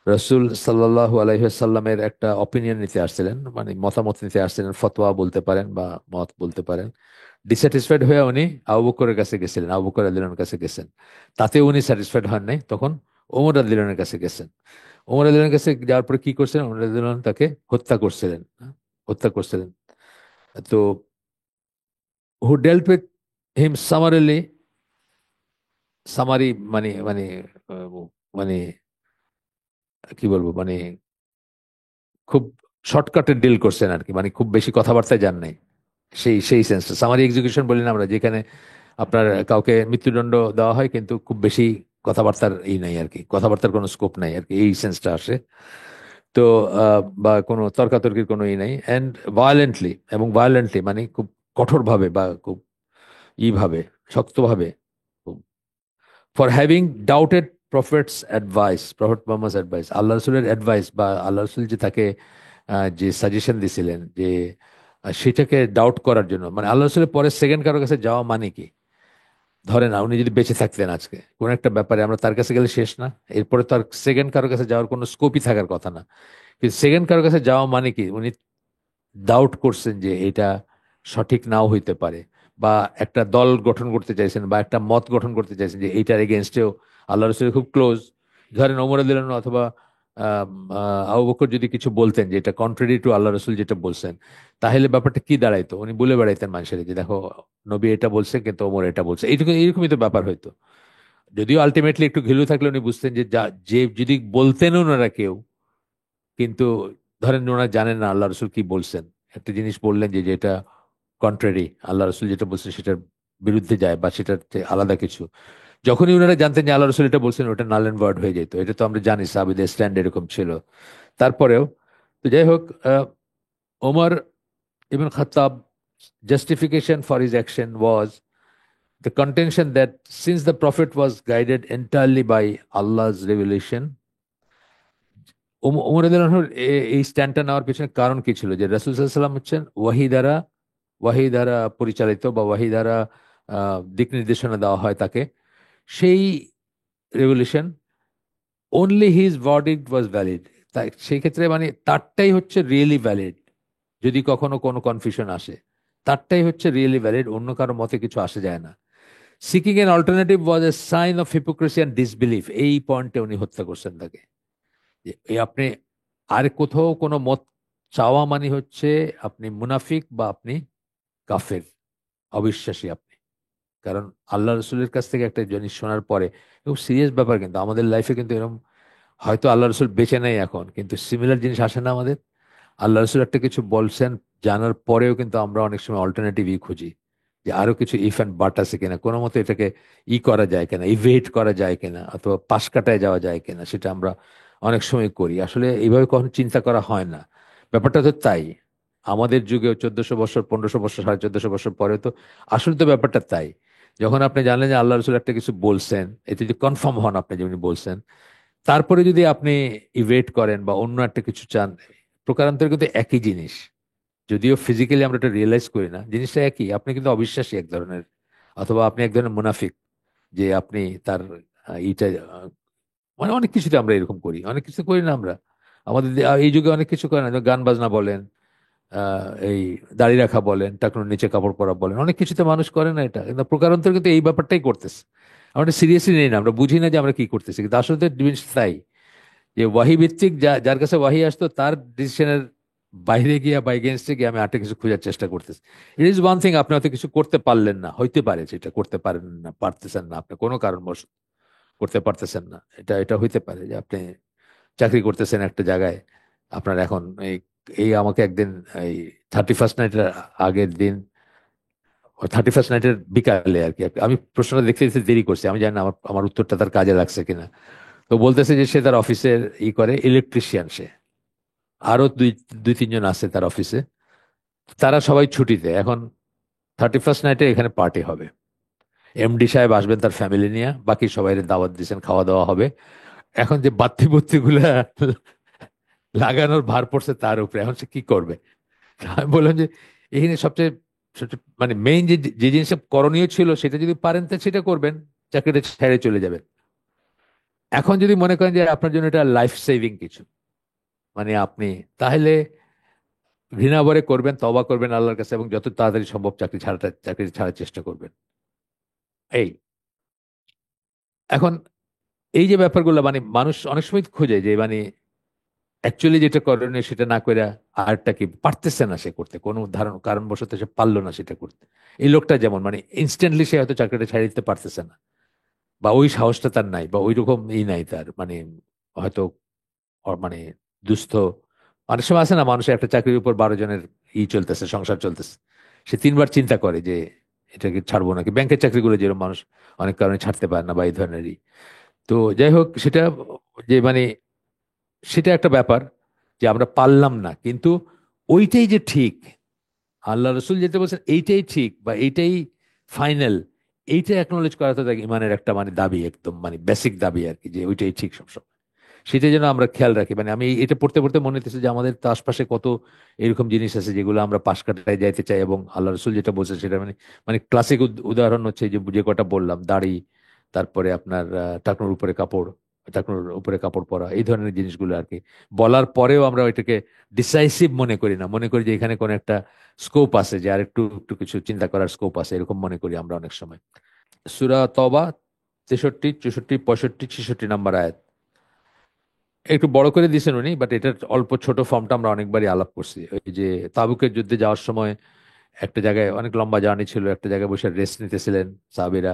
রসুল সাল্লাল্লাহু আলাইহি সাল্লামের একটা অপিনিয়ন নিতে আসছিলেন, মানে মতামত নিতে আসছিলেন, ফতোয়া বলতে পারেন বা মত বলতে পারেন। ডিস্যাটিসফাইড হয়ে উনি আবু বকরের কাছে গেছিলেন, আবু বকর রাদিয়াল্লাহু আনহুর কাছে গেছেন। তাতে উনি স্যাটিসফাইড হন নাই, তখন ওমর রাদিয়াল্লাহু আনহুর কাছে গেছেন। ওমর রাদিয়াল্লাহু আনহুর কাছে যাওয়ার পরে কি করছিলেন, ওমর রাদিয়াল্লাহু আনহু তাকে হত্যা করছিলেন, হত্যা করছিলেন। তো who dealt with him summarily, summary মানে মানে আহ, মানে কি বলবো, মানে খুব শর্টকাটে ডিল করছেন আর কি, মানে খুব বেশি কথাবার্তায় যান নাই। সেই সেই সেন্সটা সামারি এক্সিকিউশন বলি না আমরা, যেখানে আপনার কাউকে মৃত্যুদণ্ড দেওয়া হয় কিন্তু খুব বেশি কথাবার্তার নাই আর কি, কথাবার্তার কোনো স্কোপ নাই আর কি, এই সেন্সটা আসে। তো বা কোনো তর্কাতর্কির কোনো নাই, অ্যান্ড ভায়োলেন্টলি, এবং ভায়োলেন্টলি মানে খুব কঠোরভাবে বা খুব ভাবে, শক্তভাবে, for having doubted prophets advice, prophet Muhammad advice, Allah রসুলের অ্যাডভাইস, বা আল্লাহ রসুল যে তাকে যে সাজেশন দিছিলেন, যে সেটাকে ডাউট করার জন্য, মানে আল্লাহ রসুলের পরে সেকেন্ড কারোর কাছে যাওয়া মানে কি? ধরে না উনি যদি বেঁচে থাকতেন আজকে কোন একটা ব্যাপারে, আমরা তার কাছে গেলে শেষ না, এরপরে তো আর সেকেন্ড কারোর কাছে যাওয়ার কোনো স্কোপই থাকার কথা না। কিন্তু সেকেন্ড কারোর কাছে যাওয়া মানে কি, উনি ডাউট করছেন যে এটা সঠিক নাও হইতে পারে, বা একটা দল গঠন করতে চাইছেন বা একটা মত গঠন করতে চাইছেন যে এইটার এগেনস্টেও আল্লাহ রসুলের খুব ক্লোজ, ধরেন ওমর দিলেন অথবা আবু বকর যদি কিছু বলতেন যে এটা কন্ট্রারি টু আল্লাহ রসুল যেটা বলছেন, তাহলে ব্যাপারটা কি দাঁড়াইতো, উনি বলে বেড়াইতেন মানুষের যে দেখো নবী এটা বলছে কিন্তু ওমর এটা বলছে, এইটুকু এরকমই তো ব্যাপার হইতো। যদিও আলটিমেটলি একটু ঘিলু থাকলে উনি বুঝতেন যে যে যদি বলতেন ওনারা কেউ, কিন্তু ধরেন ওনারা জানেন না আল্লাহ রসুল কি বলছেন, একটা জিনিস বললেন যে যেটা কন্ট্রারি, আল্লাহ রসুল যেটা বলছেন সেটার বিরুদ্ধে যায় বা সেটার চেয়ে আলাদা কিছু, যখনই ওনারা জানতেন যে আল্লাহ রসুল এটা বলছেন, ওটা নাল অ্যান্ড ভয়েড হয়ে যেত। এটা তো আমরা জানি সাহাবীদের স্ট্যান্ড এরকম ছিল। তারপরেও, তো যাই হোক, Omar ibn Khattab justification for his action was the contention that since the prophet was guided entirely by Allah's revelation, Omar রাদিয়াল্লাহু আনহুর এই স্ট্যান্ডটা নেওয়ার পিছনে কারণ কি ছিল, যে রাসূল সাল্লাল্লাহু আলাইহি ওয়াসাল্লাম হচ্ছেন ওয়াহি দ্বারা পরিচালিত, বা ওয়াহি দ্বারা দিক নির্দেশনা দেওয়া হয় তাকে, সেই রেভলিউশন, অনলি হিজ ভার্ডিক্ট ওয়াজ ভ্যালিড। তাই সেই ক্ষেত্রে মানে তারটাই হচ্ছে রিয়েলি ভ্যালিড, যদি কখনো কোনো কনফিউশন আসে, তারটাই হচ্ছে রিয়েলি ভ্যালিড, অন্য কারো মতে কিছু আসে যায় না। Seeking an alternative was a sign of hypocrisy and disbelief, এই পয়েন্টে উনি হত্যা করছেন তাকে। যে এই আপনি আর কোথাও কোনো মত চাওয়া মানে হচ্ছে আপনি মুনাফিক বা আপনি কাফের, অবিশ্বাসী আপনি। কারণ আল্লাহ রসুলের কাছ থেকে একটা জিনিস শোনার পরে, খুব সিরিয়াস ব্যাপার, কিন্তু আমাদের লাইফে কিন্তু এরকম, হয়তো আল্লাহ রসুল বেঁচে নেই এখন, কিন্তু সিমিলার জিনিস আসে না আমাদের। আল্লাহ রসুল একটা কিছু বলছেন জানার পরেও কিন্তু আমরা অনেক সময় অল্টারনেটিভ খুঁজি, যে আরো কিছু ইফ অ্যান্ড বাট আছে কিনা, কোনো মতে এটাকে করা যায় কিনা, ইভেট করা যায় কিনা, অথবা পাশ কাটায় যাওয়া যায় কিনা, সেটা আমরা অনেক সময় করি। আসলে এইভাবে কখনো চিন্তা করা হয় না। ব্যাপারটা তো তাই, আমাদের যুগেও 1400 বছর, 1500 বছর, 1450 বছর পরে তো আসলে তো ব্যাপারটা তাই। যখন আপনি জানলেন যে আল্লাহ রসুল একটা কিছু বলছেন, এতে যদি কনফার্ম হন আপনি যেমনি বলছেন, তারপরে যদি আপনি ইভেট করেন বা অন্য একটা কিছু চান, প্রকারান্তরে কিন্তু একই জিনিস, যদিও ফিজিক্যালি আমরা এটা রিয়েলাইজ করি না, জিনিসটা একই, আপনি কিন্তু অবিশ্বাসী এক ধরনের, অথবা আপনি এক ধরনের মুনাফিক, যে আপনি তার এইটা মানে অনেক কিছুতে আমরা এরকম করি, অনেক কিছু করি না আমরা, আমাদের এই যুগে অনেক কিছু করে না, যেমন গান বাজনা বলেন, এই দাড়ি রাখা বলেন, টাকনুর নিচে কাপড় পরা বলেন, অনেক কিছুতে মানুষ করে না এটা, কিন্তু প্রকারান্তরে কিন্তু এই ব্যাপারটাই করতেছে। আমরা সিরিয়াসলি নেই না, আমরা বুঝি না যে আমরা কি করতেছি, কিন্তু আসলে তো জিনিস তাই, যে ওয়াহি ভিত্তিক যার কাছে ওয়াহি আসতো তার ডিসিশনের বাইরে গিয়ে বা এগেনস্টে গিয়ে আমি আরেকটা কিছু খোঁজার চেষ্টা করতেছি। ইট ইজ ওয়ান থিং, আপনি হয়তো কিছু করতে পারলেন না, হইতে পারে যেটা করতে পারেন না, পারতেছেন না, আপনি কোনো কারণবশ করতে পারতেছেন না, এটা এটা হইতে পারে যে আপনি চাকরি করতেছেন একটা জায়গায়, আপনার এখন এই এই আমাকে একদিন এই 31st নাইটের আগের দিন, 31st নাইটের বিকালে আর কি, আমি প্রশ্নটা দেখতে দেখতে দেরি করছি, আমি জানি না আমার আমার উত্তরটা তার কাজে লাগছে কিনা। তো বলতেছে যে সে তার অফিসের করে ইলেকট্রিশিয়ান, সে আরো দুই দুই তিনজন আছে তার অফিসে, তারা সবাই ছুটিতে এখন। 31st নাইটে এখানে পার্টি হবে, এমডি সাহেব আসবেন তার ফ্যামিলি নিয়ে, বাকি সবাই দাওয়াত দিয়েছেন, খাওয়া দাওয়া হবে। এখন যে বাত্তি বুত্তি গুলা লাগানোর ভার পড়ছে তার উপরে, এখন সে কি করবে? আমি বললাম যে এখানে সবচেয়ে সবচেয়ে মানে মেইন যে যে জিনিসটা করণীয় ছিল সেটা যদি পারেন তো সেটা করবেন, চাকরিটা ছেড়ে চলে যাবেন। এখন যদি মনে করেন যে আপনার জন্য এটা লাইফ সেভিং কিছু, মানে আপনি তাহলে ঘৃণা ভরে করবেন, তওবা করবেন আল্লাহর কাছে, এবং যত তাড়াতাড়ি সম্ভব চাকরি ছাড়ার চেষ্টা করবেন। এই এখন এই যে ব্যাপারগুলো মানে মানুষ অনেক সময় খোঁজে যে মানে অ্যাকচুয়ালি যেটা করণীয় সেটা না করে আরটা কি পারতেছে না সে করতে, কোনো কারণবশত সে পারলো না সেটা করতে। এই লোকটা যেমন মানে ইনস্ট্যান্টলি সে হয়তো চাকরিটা ছাড়িয়ে দিতে পারতেছে না, বা ওই সাহসটা তার নাই, বা ওই রকম নাই তার, মানে হয়তো মানে দুস্থ। অনেক সময় আছে না, মানুষের একটা চাকরির উপর 12 জনের চলতেছে, সংসার চলতেছে, সে 3বার চিন্তা করে যে এটাকে ছাড়বো নাকি। ব্যাংকের চাকরিগুলো যেরকম মানুষ অনেক কারণে ছাড়তে পারে না, বা এই ধরনেরই। তো যাই হোক, সেটা যে মানে সেটা একটা ব্যাপার যে আমরা পারলাম না, কিন্তু ওইটাই যে ঠিক, আল্লাহ রসুল যেটা বলছেন এইটাই ঠিক বা এইটাই ফাইনাল, এইটা অ্যাকনোলেজ করা তো দেখ ইমানের একটা মানে দাবি, একদম মানে বেসিক দাবি আর কি, যে ওইটাই ঠিক সবসময়। সেটা যেন আমরা খেয়াল রাখি। মানে আমি এটা পড়তে পড়তে মনে হতেছে যে আমাদের তো আশপাশে কত এরকম জিনিস আছে যেগুলো আমরা পাশ কাটায় যাইতে চাই, এবং আল্লাহ রসুল যেটা বলছে সেটা মানে মানে ক্লাসিক উদাহরণ হচ্ছে যে যে কটা বললাম, দাড়ি, তারপরে আপনার টাকনুর উপরে কাপড়, টাকনুর উপরে কাপড় পরা, এই ধরনের জিনিসগুলো আর কি। বলার পরেও আমরা ওইটাকে ডিসাইসিভ মনে করি না, মনে করি যে এখানে কোনো একটা স্কোপ আছে, যে আর একটু একটু কিছু চিন্তা করার স্কোপ আছে, এরকম মনে করি আমরা অনেক সময়। সূরা তওবা 63, 64, 65, 66 নাম্বার আয়াত। একটু বড় করে দিয়েছেন উনি, বাট এটার অল্প ছোট ফর্মটা আমরা অনেকবারই আলাপ করছি। ওই যে তাবুকের যুদ্ধে যাওয়ার সময় একটা জায়গায়, অনেক লম্বা জার্নি ছিল, একটা জায়গায় বসে রেস্ট নিতেছিলেন সাহাবীরা,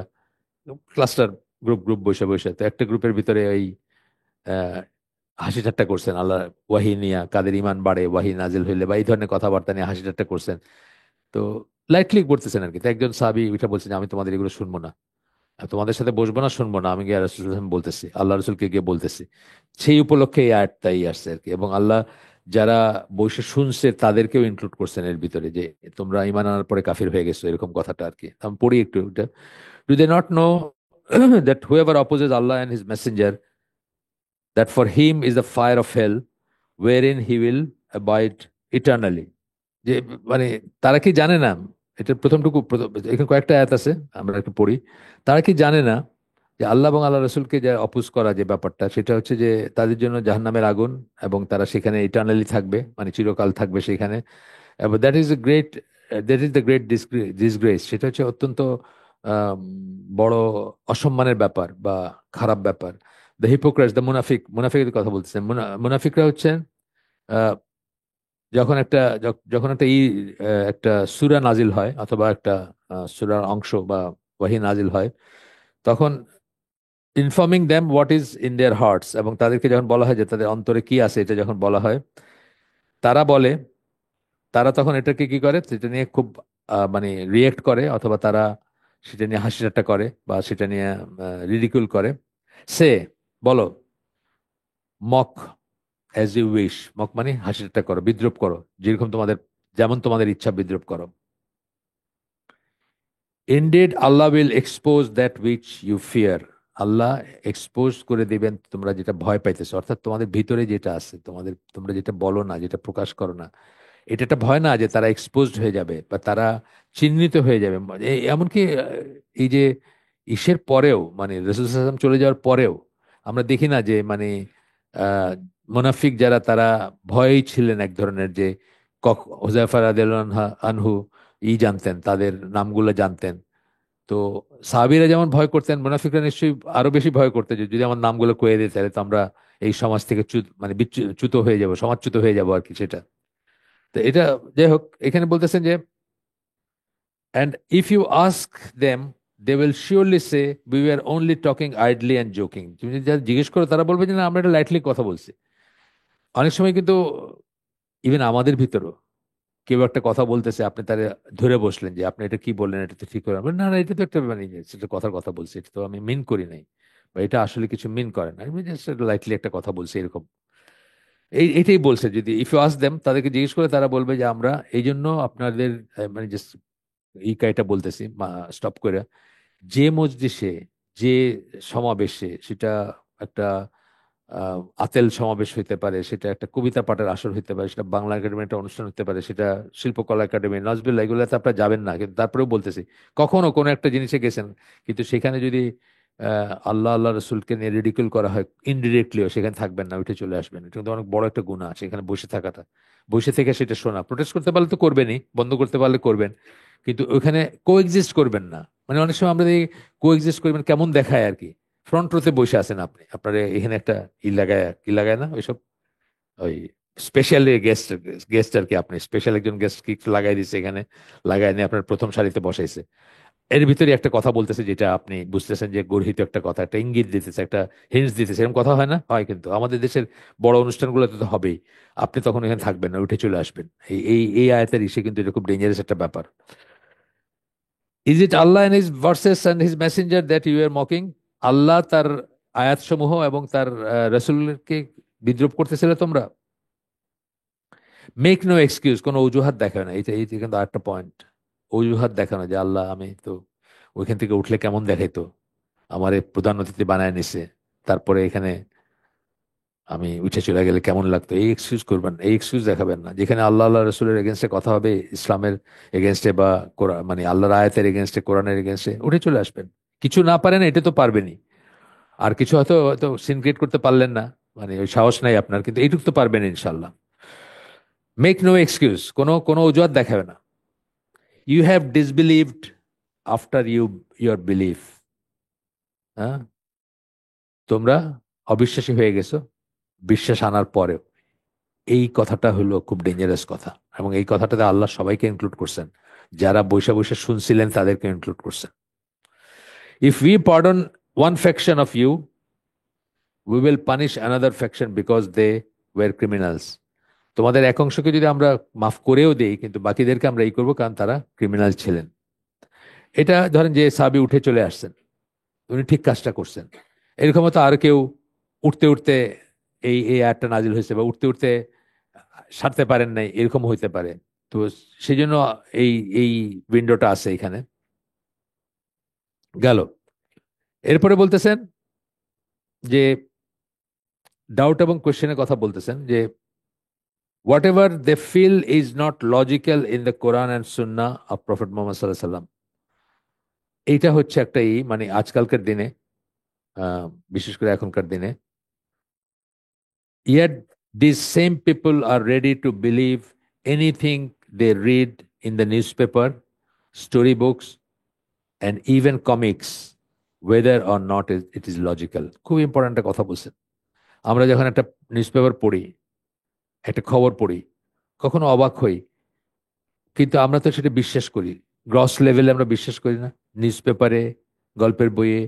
ক্লাস্টার গ্রুপ গ্রুপ বসে বসে। তো একটা গ্রুপের ভিতরে ওই আহ, হাসি ঠাট্টা করছেন, আল্লাহ ওয়াহি নিয়ে কাদের ইমান বাড়ে ওয়াহি নাজিল হইলে, বা এই ধরনের কথাবার্তা নিয়ে হাসি ঠাট্টা করছেন। তো লাইটলি করতেছেন আর কি। তো একজন সাহাবী ওইটা বলছেন যে আমি তোমাদের এগুলো শুনবো না, আর তোমাদের সাথে বসবো না, শুনবো না, আমি গিয়ে রাসূল বলতেছি, আল্লাহ রসুলকে গিয়ে বলতেছি। সেই উপলক্ষে এই আয়াতটাই আসছে আর কি। এবং আল্লাহ যারা বসে শুনছে তাদেরকেও ইনক্লুড করছেন এর ভিতরে, যে তোমরা ঈমান আনার পরে কাফির হয়ে গেছো, এরকম কথাটা আর কি। আমি পড়ি একটু এটা। Do they not know that whoever opposes Allah and his messenger, that for him is the fire of hell wherein he will abide eternally. যে মানে তারা কি জানে না, এটা এখানে কয়েকটা আয়াত আছে, আমরা একটু পড়ি। তারা কি জানে না যে আল্লাহ এবং আল্লাহ রসুলকে যে অপুজ করা যে ব্যাপারটা, সেটা হচ্ছে যে তাদের জন্য জাহান্নামের আগুন, এবং তারা সেখানে ইটার্নালি থাকবে, মানে চিরকাল থাকবে সেখানে। এবং that is the great disgrace, সেটা হচ্ছে অত্যন্ত আম, বড় অসম্মানের ব্যাপার বা খারাপ ব্যাপার। দ্য হিপোক্রাইটস, দ্য মুনাফিকের কথা বলতেছেন। মুনাফিকরা হচ্ছেন যখন একটা যখন একটা একটা সূরা নাজিল হয়, অথবা একটা সূরার অংশ বা ওয়াহি নাজিল হয়, তখন informing them what is in their hearts, এবং তাদেরকে যখন বলা হয় যে তাদের অন্তরে কি আছে, এটা যখন বলা হয়, তারা বলে, তারা তখন এটাকে কি করে, সেটা নিয়ে খুব মানে রিয়েক্ট করে, অথবা তারা সেটা নিয়ে হাসি ঠাট্টা করে, বা সেটা নিয়ে রিডিকুল করে। সে বলো, mock as you wish, mock মানে হাসি ঠাট্টা করো, বিদ্রুপ করো, যেরকম তোমাদের, যেমন তোমাদের ইচ্ছা বিদ্রুপ করো। Indeed Allah will expose that which you fear, আল্লাহ এক্সপোজ করে দিবেন তোমরা যেটা ভয় পাইতেছো, অর্থাৎ তোমাদের ভিতরে যেটা আছে, তোমরা যেটা বলো না, যেটা প্রকাশ করো না, এটা একটা ভয় না যে তারা এক্সপোজড হয়ে যাবে বা তারা চিহ্নিত হয়ে যাবে। এমনকি এই যে ইসের পরেও, মানে রাসূল সাল্লাল্লাহু আলাইহি ওয়াসাল্লাম চলে যাওয়ার পরেও আমরা দেখি না যে মানে আহ মুনাফিক যারা, তারা ভয়েই ছিলেন এক ধরনের, যে হুযায়ফা রাদিয়াল্লাহু আনহু জানতেন, তাদের নামগুলো জানতেন। তো সাহাবীরা যেমন ভয় করতেন, মুনাফিকরা নিশ্চয়ই আরো বেশি ভয় করতেন, যে যদি আমার নামগুলো কয়ে দিতে তাহলে তো আমরা এই সমাজ থেকে মানে চ্যুত হয়ে যাব, সমাজচ্যুত হয়ে যাব আর কি, সেটা। তো এটা যাই হোক, এখানে বলতেছেন যে and if you ask them they will surely say we are only talking idly and joking. তুমি যদি যারা জিজ্ঞেস করো তারা বলবে যে না, আমরা এটা লাইটলি কথা বলছি। অনেক সময় কিন্তু ইভেন আমাদের ভিতরও কেউ একটা কথা বলতেছে, আপনি তারা ধরে বসলেন যে আপনি এটা কি বললেন, এটা তো ঠিক করে না, না, এটা তো একটা মানে সেটা কথার কথা বলছি, এটা তো আমি মিন করি নাই, বা এটা আসলে কিছু মিন করে না, আমি জাস্ট লাইটলি একটা কথা বলছি, এরকম। এটাই বলছে, যদি ইফ ইউ আস্ক দেম, তাদেরকে জিজ্ঞেস করে তারা বলবে যে আমরা এই জন্য আপনাদের মানে যে এই কাজটা বলতেছি স্টপ করে, যে মজলিসে, যে সমাবেশে, সেটা একটা আতেল সমাবেশ হইতে পারে, সেটা একটা কবিতা পাঠের আসর হইতে পারে, সেটা বাংলা একাডেমির একটা অনুষ্ঠান হতে পারে, সেটা শিল্পকলা একাডেমি, নজরুল্লাহ, এগুলোতে আপনারা যাবেন না, কিন্তু তারপরেও বলতেছি কখনো কোনো একটা জিনিসে গেছেন, কিন্তু সেখানে যদি আল্লাহ আল্লাহ রসুলকে নিয়ে রিডিকুল করা হয় ইনডিরেক্টলিও, সেখানে থাকবেন না, উঠে চলে আসবেন। এটা কিন্তু অনেক বড় একটা গুনাহ আছে এখানে বসে থাকাটা। বসে থেকে সেটা শোনা, প্রোটেস্ট করতে পারলে তো করবেনই, বন্ধ করতে পারলে করবেন, কিন্তু ওইখানে কোএক্সিস্ট করবেন না। মানে অনেক সময় আমরা দেখি কোএক্সিস্ট করবেন কেমন দেখায় আর কি। ফ্রন্ট রোতে বসে আছেন আপনি, আপনার এখানে একটা ই লাগায়, কি লাগায় না ওইসব, ওই স্পেশাল গেস্ট, গেস্ট আর কি, আপনি স্পেশাল একজন গেস্ট কি লাগাই দিচ্ছে এখানে, লাগাই নিয়ে আপনার প্রথম সারিতে বসাইছে, এর ভিতরে একটা কথা বলতেছে যেটা আপনি বুঝতেছেন যে গর্হিত একটা কথা, একটা ইঙ্গিত দিতেছে, একটা হিন্টস দিতেছে, এরকম কথা হয় না? হয়, কিন্তু আমাদের দেশের বড় অনুষ্ঠানগুলোতে তো হবেই। আপনি তখন এখানে থাকবেন না, উঠে চলে আসবেন। এই এই এই আয়াতের ইসে কিন্তু এরকম ডেঞ্জারাস একটা ব্যাপার। Is it Allah and his verses and his messenger that you are mocking? Allah তার আয়াত সমূহ এবং তার রসুলকে বিদ্রুপ করতেছিলে তোমরা। মেক নো এক্সকিউজ, কোনো অজুহাত দেখাবে না, এটা এইটা কিন্তু আরেকটা পয়েন্ট। অজুহাত দেখানো যে আল্লাহ আমি তো ওইখান থেকে উঠলে কেমন দেখাইতো, আমারে প্রধান অতিথি বানায় নিছে, তারপরে এখানে আমি উঠে চলে গেলে কেমন লাগতো, এই এক্সকিউজ করবেন না, এই এক্সকিউজ দেখাবেন না। যেখানে আল্লাহ আল্লাহ রসুলের এগেনস্টে কথা হবে, ইসলামের এগেনস্টে বা কোরআন মানে আল্লাহর আয়াতের এগেনস্টে, কোরআনের এগেনস্টে উঠে চলে আসবেন। কিছু না পারেন এটা তো পারবেনই, আর কিছু হয়তো হয়তো সিন ক্রিয়েট করতে পারলেন না, মানে ওই সাহস নাই আপনার, কিন্তু এইটুকু তো পারবেন ইনশাল্লাহ। মেক নো এক্সকিউজ, কোনো কোনো অজুহাত দেখাবে না। You have disbelieved after your belief. হ্যাঁ, তোমরা অবিশ্বাসী হয়ে গেছো বিশ্বাস আনার পরেও। এই কথাটা হলো খুব ডেঞ্জারাস কথা, এবং এই কথাটাতে আল্লাহ সবাইকে ইনক্লুড করছেন, যারা বৈশা বৈশা শুনছিলেন তাদেরকে ইনক্লুড করছেন। If we pardon one faction of you, we will punish another faction because they were criminals. তোমাদের এক অংশকে যদি আমরা মাফ করেও দেই, কিন্তু বাকিদেরকে আমরা এই করবো কারণ তারা ক্রিমিনাল ছিলেন। এটা ধরেন যে সাহাবী উঠে চলে আসছেন, উনি ঠিক কাজটা করছেন, এরকম তো আর কেউ উঠতে উঠতে এই এই আয়াতটা নাজিল হয়েছে, বা উঠতে উঠতে সারতে পারেন নাই, এরকম হইতে পারে। তো সেই জন্য এই এই উইন্ডোটা আছে এখানে। গেল, এরপরে বলতেছেন যে ডাউট এবং কোয়েশ্চেনের কথা বলতেছেন যে whatever they feel is not logical in the Quran and sunnah of Prophet Muhammad সাল্লাহ সাল্লাম। এইটা হচ্ছে একটা মানে আজকালকার দিনে, আহ, বিশেষ করে এখনকার দিনে, yet these same people are ready to believe anything they read in the newspaper, storybooks, and even comics, whether or not it is logical. খুব ইম্পর্ট্যান্ট একটা কথা বলছেন। আমরা যখন একটা নিউজ পেপার পড়ি, একটা খবর পড়ি, কখনো অবাক হই, কিন্তু আমরা তো সেটা বিশ্বাস করি। গ্রস লেভেলে আমরা বিশ্বাস করি না? নিউজ পেপারে, গল্পের বইয়ে,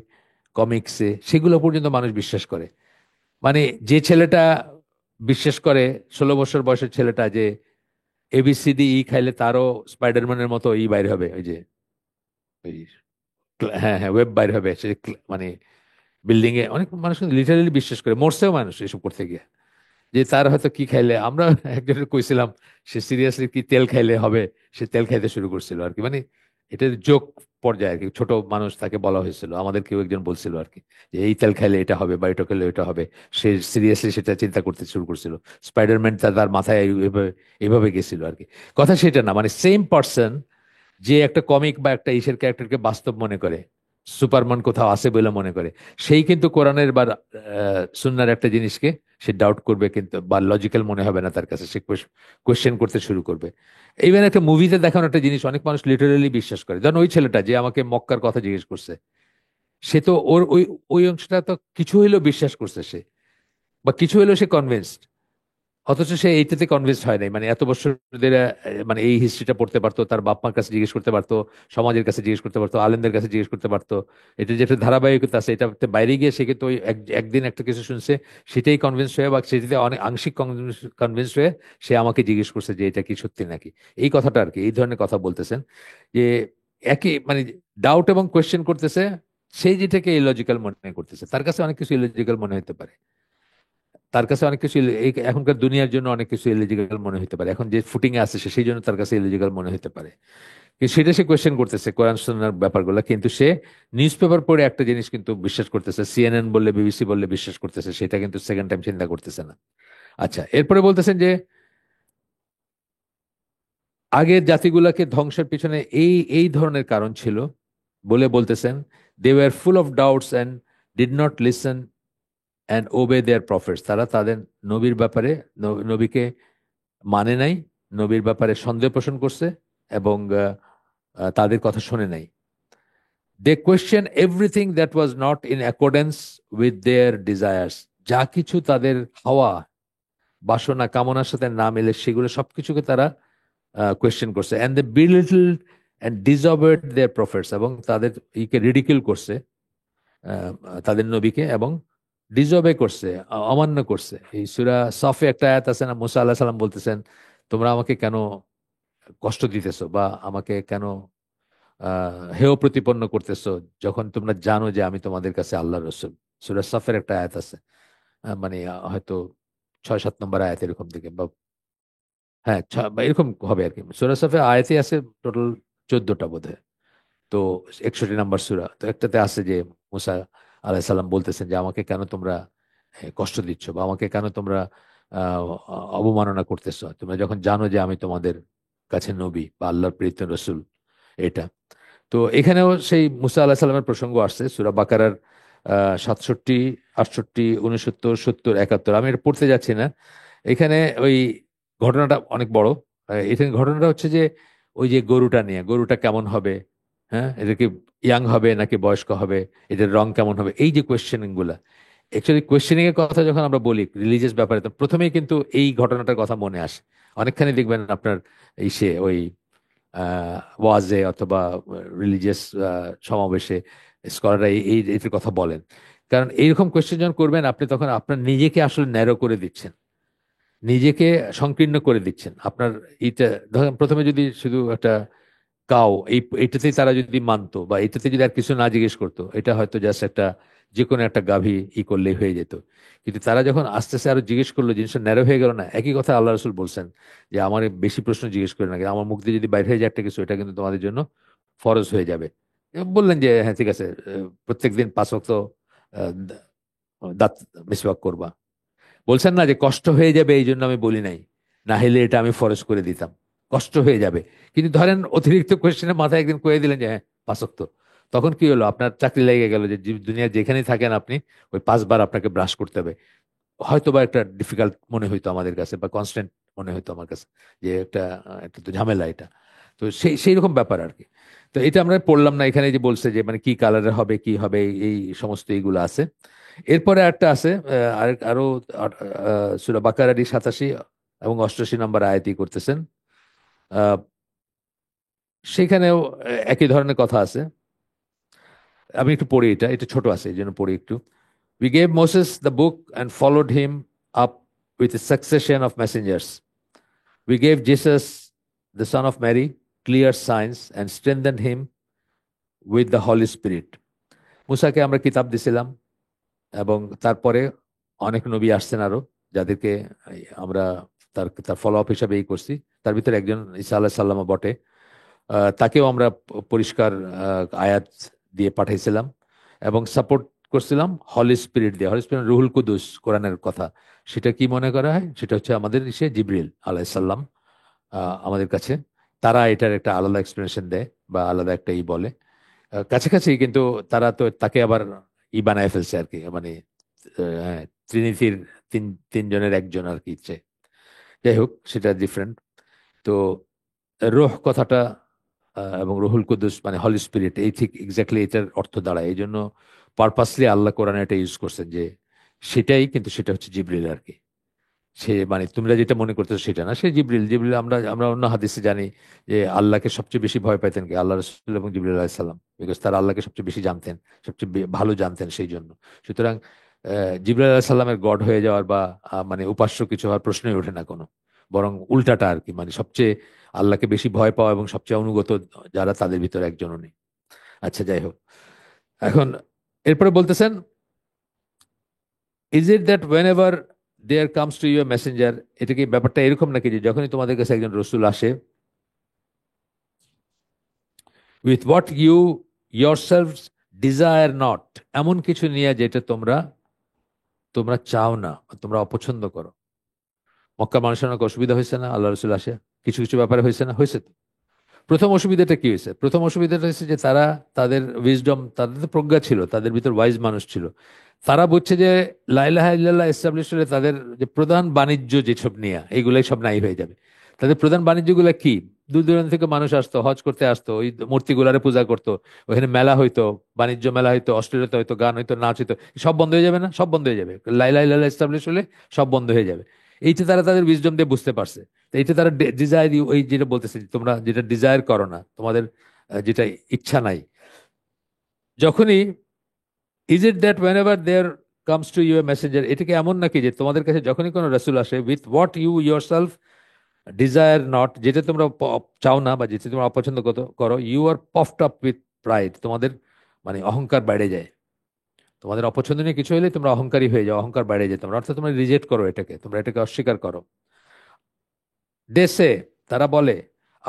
কমিক্সে, সেগুলো পর্যন্ত মানুষ বিশ্বাস করে। মানে যে ছেলেটা বিশ্বাস করে, 16 বছর বয়সের ছেলেটা, যে এবিসিডি ই খাইলে তারও স্পাইডারম্যানের মতো ই বাইর হবে, ওই যে ওই হ্যাঁ হ্যাঁ ওয়েব বাইর হবে, সে মানে বিল্ডিং এ, অনেক মানুষ লিটারালি বিশ্বাস করে, মরছেও মানুষ এসব করতে গিয়ে, যে তার হয়তো কি খাইলে, আমরা একজনের কইছিলাম সে সিরিয়াসলি কি তেল খাইলে হবে, সে তেল খাইতে শুরু করছিল আর কি। মানে এটা জোক পর্যায়ে আর কি, ছোট মানুষ তাকে বলা হয়েছিল, আমাদের কেউ একজন বলছিল আর কি, যে এই তেল খাইলে এটা হবে বা এটা খেলে এটা হবে। সে সিরিয়াসলি সেটা চিন্তা করতে শুরু করছিল। স্পাইডারম্যান তার মাথায় এভাবে এভাবে গেছিল আর কি। কথা সেটা না, মানে সেম পার্সন যে একটা কমিক বা একটা ইসের ক্যারেক্টারকে বাস্তব মনে করে, সুপারম্যান কোথাও আছে বলে মনে করে, সেই কিন্তু কোরআনের বা সুন্নার একটা জিনিসকে সে ডাউট করবে, কিন্তু বা লজিক্যাল মনে হবে না তার কাছে, সে কোয়েশ্চেন করতে শুরু করবে। ইভেন একটা মুভিতে দেখানো একটা জিনিস অনেক মানুষ লিটারালি বিশ্বাস করে। যেমন ওই ছেলেটা যে আমাকে মক্কার কথা জিজ্ঞেস করছে, সে তো ওর ওই ওই অংশটা তো কিছু হইলেও বিশ্বাস করছে সে, বা কিছু হইলেও সে কনভিন্সড, অথচ সে এইটাতে কনভিন্সড হয় নাই। মানে এত বছর ধরে মানে এই হিস্ট্রিটা পড়তে পারতো, তার বাপ মার কাছে জিজ্ঞেস করতে পারতো, সমাজের কাছে জিজ্ঞেস করতে পারতো, আলেমদের কাছে জিজ্ঞেস করতে পারতো। এটা যেটা ধারাবাহিকতা আছে, এটা বাইরে গিয়ে সে কিন্তু ওই একদিন একটা কিছু শুনছে, সেটাই কনভিন্স হয়ে বা সেটাতে অনেক আংশিক কনভিন্স হয়ে সে আমাকে জিজ্ঞেস করছে যে এটা কি সত্যি নাকি। এই কথাটা আর কি, এই ধরনের কথা বলতেছেন যে একই মানে ডাউট এবং কোয়েশ্চেন করতেছে, সেই যেটাকে ইলজিক্যাল মনে করতেছে, তার কাছে অনেক কিছু ইলজিক্যাল মনে হতে পারে। তার কাছে অনেক কিছু এখনকার দুনিয়ার জন্য অনেক কিছু ইলিজিবল মনে হতে পারে, এখন যে ফুটিং এ আছে সে সেই জন্য তার কাছে ইলিজিবল মনে হতে পারে, কিন্তু সেটা সে কোয়েশ্চেন করতেছে কোরআন সুন্নাহর ব্যাপারগুলো, কিন্তু সে নিউজ পেপার পড়ে একটা জিনিস কিন্তু বিশ্বাস করতেছে, সিএনএন বললে বিবিসি বললে বিশ্বাস করতেছে, সেটা কিন্তু সেকেন্ড টাইম চিন্তা করতেছে না। আচ্ছা, এরপরে বলতেছেন যে আগের জাতিগুলোকে ধ্বংসের পিছনে এই এই ধরনের কারণ ছিল বলে বলতেছেন, they were full of doubts and did not listen and obey their prophets, তারা তাদের নবীর ব্যাপারে নবীকে মানে নাই, নবীর ব্যাপারে সন্দেহ পোষণ করছে এবং তাদের কথা শোনে নাই। They question everything that was not in accordance with their desires, যা কিছু তাদের হাওয়া বাসনা কামনার সাথে না মেলে সেগুলো সবকিছুকে তারা কোয়েশ্চেন করছে। And they belittle and disobeyed their prophets, এবং তাদের ইকে রিডিকিল করছে, আহ, তাদের নবীকে, এবং ডিসঅবে করছে, অমান্য করছে। এই সূরা সফে একটা আয়াত আছে না, মুসা আল্লাহ সাল্লাম বলতেছেন, তোমরা আমাকে কেন কষ্ট দিতেছো বা আমাকে কেন হেয় প্রতিপন্ন করতেছো, যখন তোমরা জানো যে আমি তোমাদের কাছে আল্লাহ রসুল। সূরা সফের একটা আয়াত আছে, মানে হয়তো 6-7 নম্বর আয়াত এরকম দিকে, বা হ্যাঁ বা এরকম হবে আর কি। সূরা সফে আয়াতই আছে টোটাল 14টা বোধহয়। তো 61 নম্বর সূরা, তো একটাতে আছে যে মুসা আলাইহিস সালাম বলতেছেন যে আমাকে কেন তোমরা কষ্ট দিচ্ছ বা আমাকে কেন তোমরা আহ, অবমাননা করতেছো, তোমরা যখন জানো যে আমি তোমাদের কাছে নবী বা আল্লাহর প্রেরিত রসুল। এটা তো এখানেও সেই মুসা আলাহিস সাল্লামের প্রসঙ্গ আসছে সূরা বাকারার 67, 68, 69, 70, 71। আমি এটা পড়তে যাচ্ছি না। এখানে ওই ঘটনাটা অনেক বড়। এখানে ঘটনাটা হচ্ছে যে ওই যে গরুটা নিয়ে, গরুটা কেমন হবে, হ্যাঁ এটা কি ইয়াং হবে নাকি বয়স্ক হবে, এটার রং কেমন হবে, এই যে কোয়েশ্চেনিং গুলা। অ্যাকচুয়ালি কোয়েশ্চেনিং এর কথা যখন আমরা বলি রিলিজিয়াস ব্যাপারে, তো প্রথমেই কিন্তু এই ঘটনাটার কথা মনে আসে। অনেকখানি দেখবেন আপনার ওই ওয়াজে অথবা রিলিজিয়াস সমাবেশে স্কলাররা এটার কথা বলেন। কারণ এইরকম কোয়েশ্চেন যখন করবেন আপনি, তখন আপনার নিজেকে আসলে ন্যারো করে দিচ্ছেন, নিজেকে সংকীর্ণ করে দিচ্ছেন আপনার। এইটা ধরেন প্রথমে যদি শুধু একটা কাও এইটাতেই তারা যদি মানতো বা এটাতে যদি আর কিছু না জিজ্ঞেস করতো, এটা হয়তো জাস্ট একটা যে কোনো একটা গাভী করলেই হয়ে যেত। কিন্তু তারা যখন আস্তে আস্তে আরো জিজ্ঞেস করলো, জিনিসটা ন্যারো হয়ে গেল না। একই কথা আল্লাহ রসুল বলছেন যে আমার বেশি প্রশ্ন জিজ্ঞেস করে না, কিন্তু আমার মুখ দিয়ে যদি বাইরে হয়ে যায় একটা কিছু, এটা কিন্তু তোমাদের জন্য ফরজ হয়ে যাবে। এবং বললেন যে হ্যাঁ ঠিক আছে, প্রত্যেকদিন 5 ওয়াক্ত দাঁত মিসওয়াক করবা। বলছেন না যে কষ্ট হয়ে যাবে এই জন্য আমি বলি নাই, না হলে এটা আমি ফরজ করে দিতাম, কষ্ট হয়ে যাবে। কিন্তু ধরেন অতিরিক্ত কোয়েশ্চেনের মাথায় একদিন কয়ে দিলেন যে হ্যাঁ 5 ওয়াক্ত, তখন কি হলো, আপনার চাকরি লেগে গেল যে দুনিয়ার যেখানেই থাকেন আপনি ওই 5 বার আপনাকে ব্রাশ করতে হবে। হয়তো বা একটা ডিফিকাল্ট মনে হইতো আমাদের কাছে, বা কনস্ট্যান্ট মনে হইতো আমার কাছে, যে একটা তো ঝামেলা এটা। তো সেই রকম ব্যাপার আর কি। তো এটা আমরা পড়লাম না এখানে, যে বলছে যে মানে কি কালারের হবে কি হবে এই সমস্ত এইগুলো আছে। এরপরে একটা আছে আরো সূরা বাকারারই 87 এবং 88 নম্বর আয়াতই করতেছেন। আহ, সেখানেও একই ধরনের কথা আছে। আমি একটু পড়ি, এটা এটা ছোট আছে এই জন্য পড়ি একটু। We gave Moses the book and followed him up with a succession of messengers. We gave Jesus, the son of Mary, clear signs and strengthened him with the Holy Spirit. মুসাকে আমরা কিতাব দিছিলাম, এবং তারপরে অনেক নবী আসছেন আরো, যাদেরকে আমরা তার তার ফলো আপ হিসাবে এই করছি। তার ভিতরে একজন ঈসা আলাহ সাল্লামও বটে। তাকেও আমরা পরিষ্কার আয়াত দিয়ে পাঠাইছিলাম এবং সাপোর্ট করছিলাম হলি স্পিরিট দিয়ে। হলি স্পিরিট রুহুল কুদুস কোরআনের কথা, সেটা কি মনে করা হয়, সেটা হচ্ছে আমাদের জিবরিল আলাইসাল্লাম আমাদের কাছে। তারা এটার একটা আলাদা এক্সপ্লেনেশন দেয় বা আলাদা একটা বলে কাছাকাছি, কিন্তু তারা তো তাকে আবার বানায় ফেলছে আর কি, মানে হ্যাঁ, ট্রিনিটির তিন তিনজনের একজন আর কি ইচ্ছে। যাই হোক, সেটা ডিফারেন্ট। তো রোহ কথাটা এবং রুহুল কুদুস মানে হলি স্পিরিট, এই ঠিক এক্স্যাক্টলি এটার অর্থ দাঁড়ায়। এই জন্য পারপাসলি আল্লাহ কোরআনে এটা ইউজ করছেন যে সেটাই, কিন্তু সেটা হচ্ছে জিবরিল আর কি। সে মানে তোমরা যেটা মনে করতেছো সেটা না, সে জিবরিল। জিবরিল আমরা আমরা অন্য হাদিসে জানি যে আল্লাহকে সবচেয়ে বেশি ভয় পাইতেন কি আল্লাহ রসুল এবং জিবরিল আলাইহিস সালাম, বিকজ তারা আল্লাহকে সবচেয়ে বেশি জানতেন, সবচেয়ে ভালো জানতেন সেই জন্য। সুতরাং জিবরিল আলাইহিস সালামের গড হয়ে যাওয়ার বা মানে উপাস্য কিছু হওয়ার প্রশ্নই ওঠে না কোনো, বরং উল্টাটা আর কি, মানে সবচেয়ে আল্লাহকে বেশি ভয় পাওয়া এবং সবচেয়ে অনুগত যারা, তাদের ভিতরে একজনও নেই। আচ্ছা যাই হোক, এখন এরপরে বলতেছেন, is it that whenever there comes to you messenger, এটা কি ব্যাপারটা এরকম নাকি যে যখনই তোমাদের কাছে একজন রসুল আসে, with what you yourselves desire not, এমন কিছু নিয়ে যেটা তোমরা তোমরা চাও না, তোমরা অপছন্দ করো। মক্কা মানুষের অনেক অসুবিধা হয়েছে না আল্লাহ রসুল আসে? কিছু কিছু ব্যাপারে হয়েছে না? হয়েছে তো। প্রথম অসুবিধাটা কি হয়েছে? প্রথম অসুবিধাটা হচ্ছে যে তারা, তাদের উইজডম, তাদের তো প্রজ্ঞা ছিল, তাদের ভিতর ওয়াইজ মানুষ ছিল। তারা বুঝছে যে লা ইলাহা ইল্লাল্লাহ এস্টাবলিশ হলে তাদের যে প্রধান বাণিজ্য যেসব নিয়ে, এইগুলাই সব নাই হয়ে যাবে। তাদের প্রধান বাণিজ্যগুলো কি? দূর দূরান্ত থেকে মানুষ আসতো, হজ করতে আসতো, ওই মূর্তিগুলারে পূজা করতো, ওখানে মেলা হইতো, বাণিজ্য মেলা হইতো, অশ্লীলতা হইতো, গান হইতো, নাচ হইতো, সব বন্ধ হয়ে যাবে না? সব বন্ধ হয়ে যাবে। লা ইলাহা ইল্লাল্লাহ এস্টাবলিশ হলে সব বন্ধ হয়ে যাবে। এইটা তারা তাদের উইজডম দিয়ে বুঝতে পারছে। তো এইটা তারা ডিজায়ার, ওই যেটা বলতেছে, তোমরা যেটা ডিজায়ার করো না, তোমাদের যেটা ইচ্ছা নাই, যখনই, is it that whenever there comes to you a messenger, এটা কি এমন নাকি যে তোমাদের কাছে যখনই কোনো রসুল আসে, with what you your self desire not, যেটা তোমরা চাও না বা যেটা তোমরা অপছন্দ করো, you are puffed up with pride, তোমাদের অহংকার বেড়ে যায়। তোমাদের অপছন্দনীয় কিছু হলে তোমরা অহংকারী হয়ে যাও, অহংকার বেড়ে যায় তোমরা, অর্থাৎ তোমরা রিজেক্ট করো এটাকে, তোমরা এটাকে অস্বীকার করো। দেশে তারা বলে,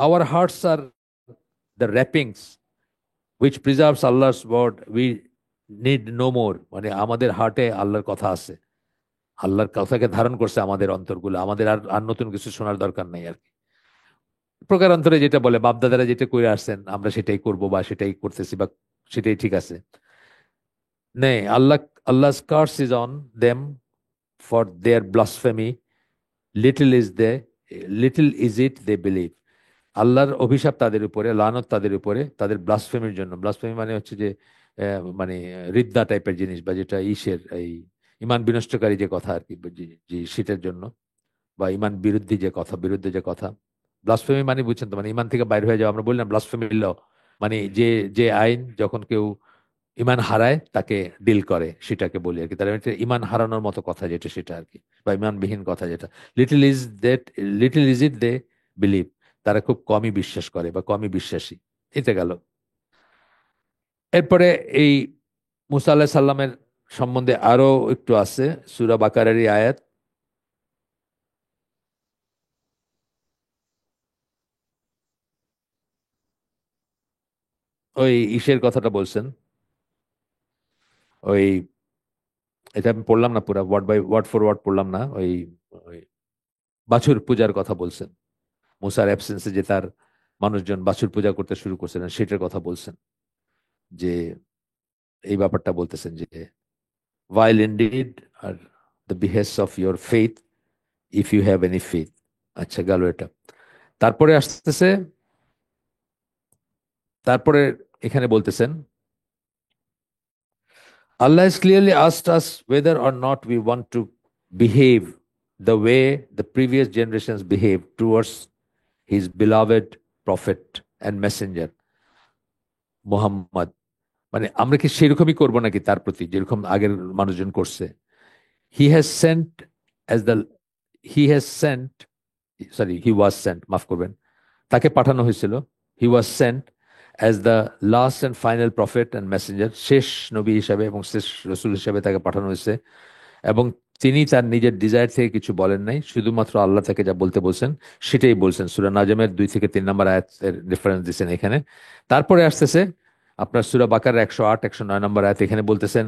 our hearts are the wrappings which preserves Allah's word, we need no more, আমাদের হার্টে আল্লাহর কথা আছে, আল্লাহর কথাকে ধারণ করছে আমাদের অন্তরগুলো, আমাদের আর আর নতুন কিছু শোনার দরকার নাই আর কি। প্রকারান্তরে যেটা বলে, বাপদাদারা যেটা করে আসছেন আমরা সেটাই করব বা সেটাই করতেছি বা সেটাই ঠিক আছে। নেই, আল্লাহ's curse is on them for their blasphemy, little is they little is it they believe, আল্লাহর অভিশাপ তাদের উপরে, লানত তাদের উপরে, তাদের ব্লাসফেমির জন্য। ব্লাসফেমি মানে হচ্ছে যে রিদ্দা টাইপের জিনিস, বা যেটা এই ইমান বিনষ্টকারী যে কথা আর কি, যে সেটার জন্য, বা ইমান বিরুদ্ধে যে কথা, ব্লাসফেমি মানে বুঝছেন তো, ইমান থেকে বাইরে হয়ে যাওয়া, আমরা বললাম ব্লাসফেমি ল, যে যে আইন যখন কেউ ইমান হারায় তাকে ডিল করে, সেটাকে বলি আর কি। তার ইমান হারানোর মতো কথা যেটা, সেটা আর কি, বা ইমানবিহীন কথা যেটা। Little is that, little is it they believe, তারা খুব কমই বিশ্বাস করে বা কমই বিশ্বাসী। এটা গেল। এরপরে এই মুসা আল্লাহ সাল্লামের সম্বন্ধে আরো একটু আছে, সূরা বাকারারই আয়াত, ওই ইসের কথাটা বলছেন, ওই, এটা আমি পড়লাম না পুরা, word by word for word পড়লাম না, ওই বাছুর পূজার কথা বলছেন, মুসার অ্যাবসেন্সে যে তার মানুষজন বাছুর পূজা করতে শুরু করছিলেন, সেটার কথা বলছেন, যে এই ব্যাপারটা বলতেছেন যে while indeed are the behests of your faith, if you have any faith। আচ্ছা, গেল এটা। তারপরে আসতেছে, তারপরে এখানে বলতেছেন, Allah has clearly asked us whether or not we want to behave the way the previous generations behaved towards his beloved prophet and messenger Muhammad। আমরা কি সেরকমই করবো নাকি তার প্রতি, যেরকম আগের মানুষজন করছে? He has sent as the he has sent sorry he was sent, মাফ করবেন, তাকে পাঠানো হয়েছিল, he was sent as the last and final prophet and messenger, শেষ নবী হিসাবে এবং শেষ রসুল হিসাবে তাকে পাঠানো হয়েছে। এবং তিনি তার নিজের ডিজায়ার থেকে কিছু বলেন নাই, শুধুমাত্র আল্লাহ তাকে যা বলতে বলছেন সেটাই বলছেন। সূরা নাজমের 2 থেকে 3 নম্বর আয়াতের রেফারেন্স দিচ্ছেন এখানে। তারপরে আসতেছে আপনার সূরা বাকার 108 109 নম্বর আয়াত, এখানে বলতেছেন,